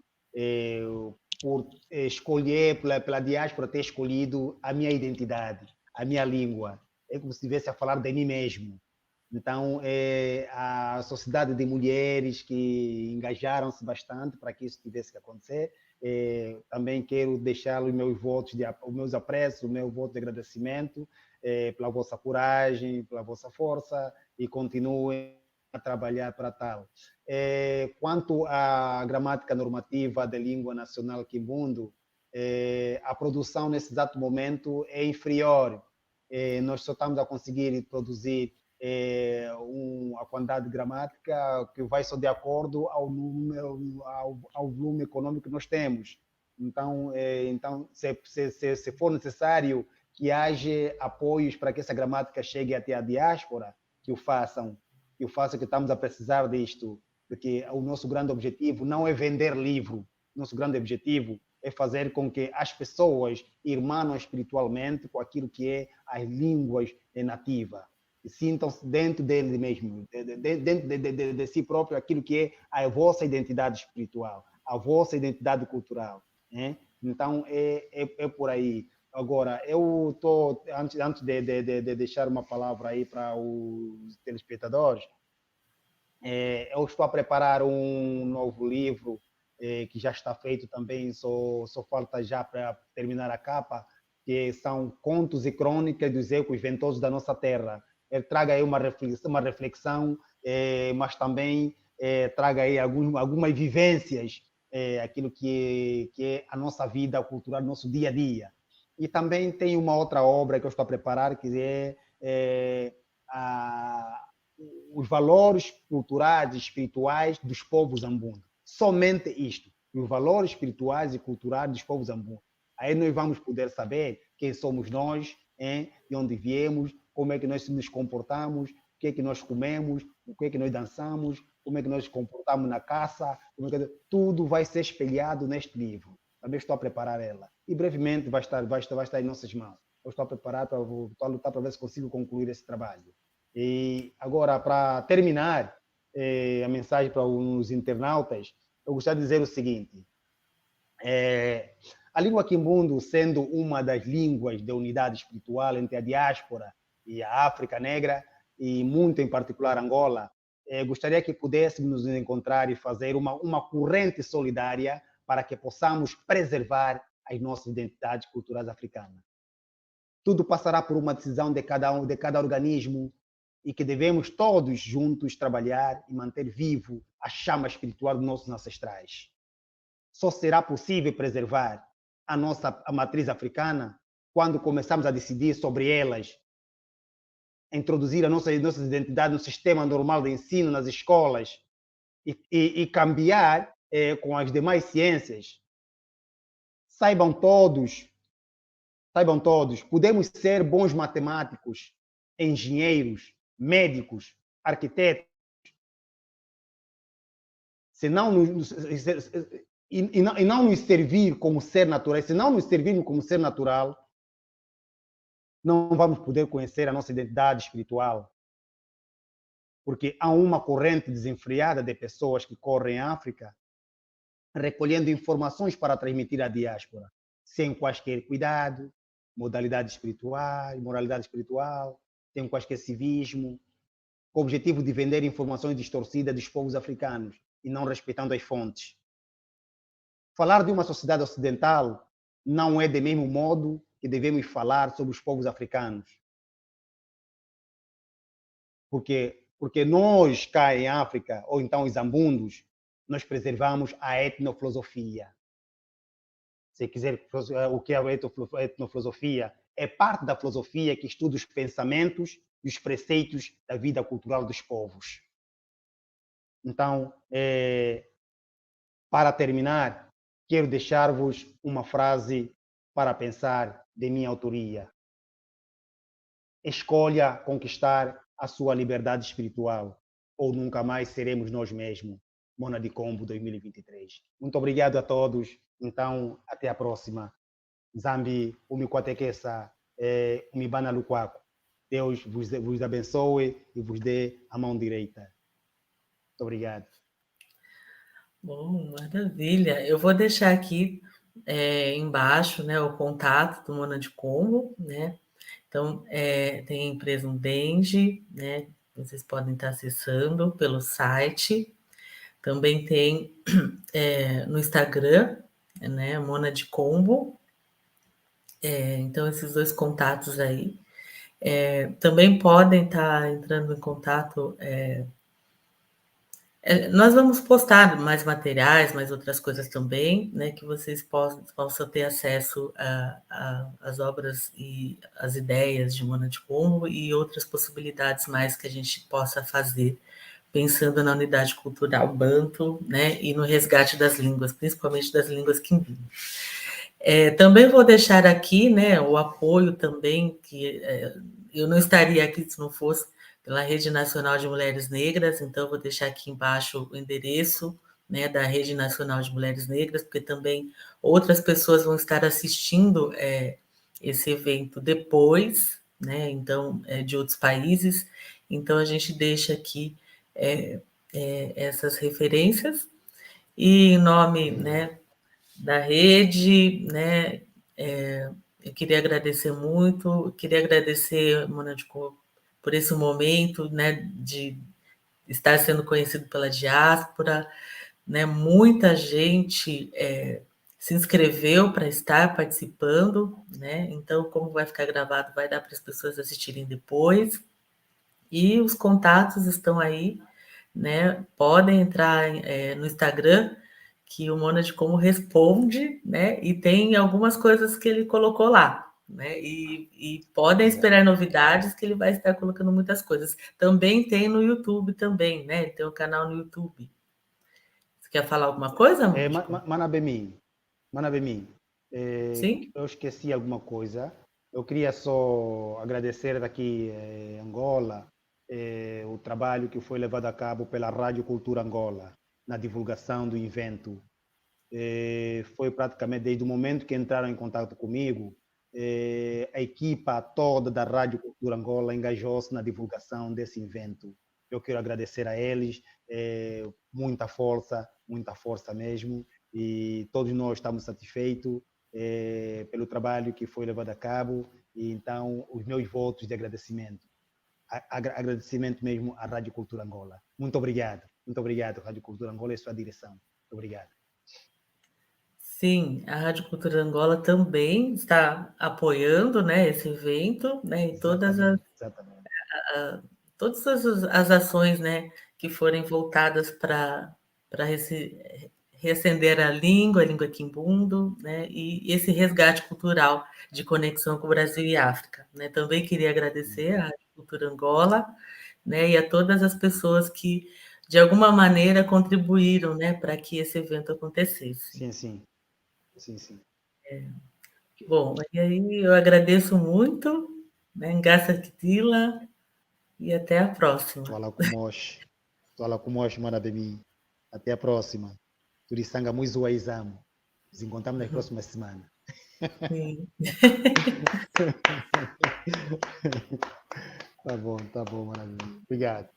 por escolher, pela diáspora ter escolhido a minha identidade, a minha língua. É como se estivesse a falar de mim mesmo. Então, a sociedade de mulheres que engajaram-se bastante para que isso tivesse que acontecer. Também quero deixar os meus votos, os meus apreços, o meu voto de agradecimento pela vossa coragem, pela vossa força e continuem a trabalhar para tal. Quanto à gramática normativa da língua nacional quimbundo, a produção nesse exato momento é inferior. Nós só estamos a conseguir produzir a quantidade de gramática que vai só de acordo ao número, ao volume econômico que nós temos. Então, se for necessário que haja apoios para que essa gramática chegue até a diáspora, que o façam, que estamos a precisar disto, porque o nosso grande objetivo não é vender livro, nosso grande objetivo é fazer com que as pessoas irmanam espiritualmente com aquilo que é as línguas nativas, e sintam-se dentro dele mesmo, dentro de si próprio, aquilo que é a vossa identidade espiritual, a vossa identidade cultural. Né? Então, é por aí. Agora, eu estou, antes de deixar uma palavra aí para os telespectadores, eu estou a preparar um novo livro que já está feito também, só falta já para terminar a capa, que são contos e crônicas dos ecos ventosos da nossa terra. Ele traga aí uma reflexão, mas também traga aí algumas vivências, aquilo que é a nossa vida cultural, nosso dia a dia. E também tem uma outra obra que eu estou a preparar, que os valores culturais e espirituais dos povos Ambundu. Somente isto, os valores espirituais e culturais dos povos Ambundu. Aí nós vamos poder saber quem somos nós, de onde viemos, como é que nós nos comportamos, o que é que nós comemos, o que é que nós dançamos, como é que nós nos comportamos na caça, tudo vai ser espelhado neste livro. Também estou a preparar ela. E brevemente vai estar em nossas mãos. Eu estou a preparar para lutar para ver se consigo concluir esse trabalho. E agora, para terminar a mensagem para os internautas, eu gostaria de dizer o seguinte. A língua quimbundo, sendo uma das línguas de unidade espiritual entre a diáspora e a África Negra, e muito em particular Angola, gostaria que pudéssemos nos encontrar e fazer uma corrente solidária para que possamos preservar as nossas identidades culturais africanas. Tudo passará por uma decisão de cada organismo e que devemos todos juntos trabalhar e manter vivo a chama espiritual dos nossos ancestrais. Só será possível preservar a matriz africana quando começarmos a decidir sobre elas, introduzir as nossas identidades no sistema normal de ensino, nas escolas, e cambiar com as demais ciências. Saibam todos, podemos ser bons matemáticos, engenheiros, médicos, arquitetos, se não nos servir como ser natural, se não nos servirmos como ser natural, não vamos poder conhecer a nossa identidade espiritual. Porque há uma corrente desenfreada de pessoas que correm à África recolhendo informações para transmitir à diáspora, sem quaisquer cuidado, moralidade espiritual, sem quaisquer civismo, com o objetivo de vender informações distorcidas dos povos africanos e não respeitando as fontes. Falar de uma sociedade ocidental não é do mesmo modo que devemos falar sobre os povos africanos. Porque nós, cá em África, ou então os Ambundos, nós preservamos a etnofilosofia. Se quiser, o que é a etnofilosofia? É parte da filosofia que estuda os pensamentos e os preceitos da vida cultural dos povos. Então, para terminar, quero deixar-vos uma frase para pensar de minha autoria. Escolha conquistar a sua liberdade espiritual, ou nunca mais seremos nós mesmos. Mona de Combo 2023. Muito obrigado a todos. Então, até a próxima. Zambi, umikwatekesa, umibana lukwaku. Deus vos abençoe e vos dê a mão direita. Muito obrigado. Bom, maravilha. Eu vou deixar aqui embaixo, né, o contato do Mona de Combo, né? Então, tem a empresa Undengi, né? Vocês podem estar acessando pelo site. Também tem no Instagram, né, Mona de Combo. Então, esses dois contatos aí. Também podem estar entrando em contato. Nós vamos postar mais materiais, mais outras coisas também, né, que vocês possam ter acesso às obras e às ideias de Mona de Como e outras possibilidades mais que a gente possa fazer, pensando na unidade cultural banto, né, e no resgate das línguas, principalmente das línguas quimbim. Também vou deixar aqui, né, o apoio também, que eu não estaria aqui se não fosse pela Rede Nacional de Mulheres Negras, então vou deixar aqui embaixo o endereço, né, da Rede Nacional de Mulheres Negras, porque também outras pessoas vão estar assistindo esse evento depois, né, então, de outros países, então a gente deixa aqui essas referências, e em nome, né, da rede, né, eu queria agradecer muito, queria agradecer, Mona de Como, por esse momento, né, de estar sendo conhecido pela diáspora, né, muita gente se inscreveu para estar participando, né, então, como vai ficar gravado, vai dar para as pessoas assistirem depois, e os contatos estão aí, né, podem entrar no Instagram, que o Mona de Como responde, né, e tem algumas coisas que ele colocou lá, né, e podem esperar novidades, que ele vai estar colocando muitas coisas. Também tem no YouTube também, né, ele tem um canal no YouTube. Você quer falar alguma coisa, Mona de Como? Manabemi, Sim? eu esqueci alguma coisa. Eu queria só agradecer daqui Angola o trabalho que foi levado a cabo pela Rádio Cultura Angola na divulgação do evento. Foi praticamente desde o momento que entraram em contato comigo, a equipa toda da Rádio Cultura Angola engajou-se na divulgação desse evento. Eu quero agradecer a eles, muita força mesmo, e todos nós estamos satisfeitos pelo trabalho que foi levado a cabo, e então os meus votos de agradecimento. Agradecimento mesmo à Rádio Cultura Angola. Muito obrigado, Rádio Cultura Angola e sua direção. Muito obrigado. Sim, a Rádio Cultura Angola também está apoiando, né, esse evento, né, e todas as ações, né, que forem voltadas para reacender a língua quimbundo, né, e esse resgate cultural de conexão com o Brasil e África, né. Também queria agradecer à Rádio Cultura Angola, né, e a todas as pessoas que, de alguma maneira, contribuíram, né, para que esse evento acontecesse. Sim. Bom, e aí eu agradeço muito, né, Ngassa Kitila, e até a próxima. Tuala Kumosh, Manabemi. Até a próxima. Turisanga muito Waizamo. Nos encontramos na próxima semana. Sim. Tá bom, Manabemi. Obrigado.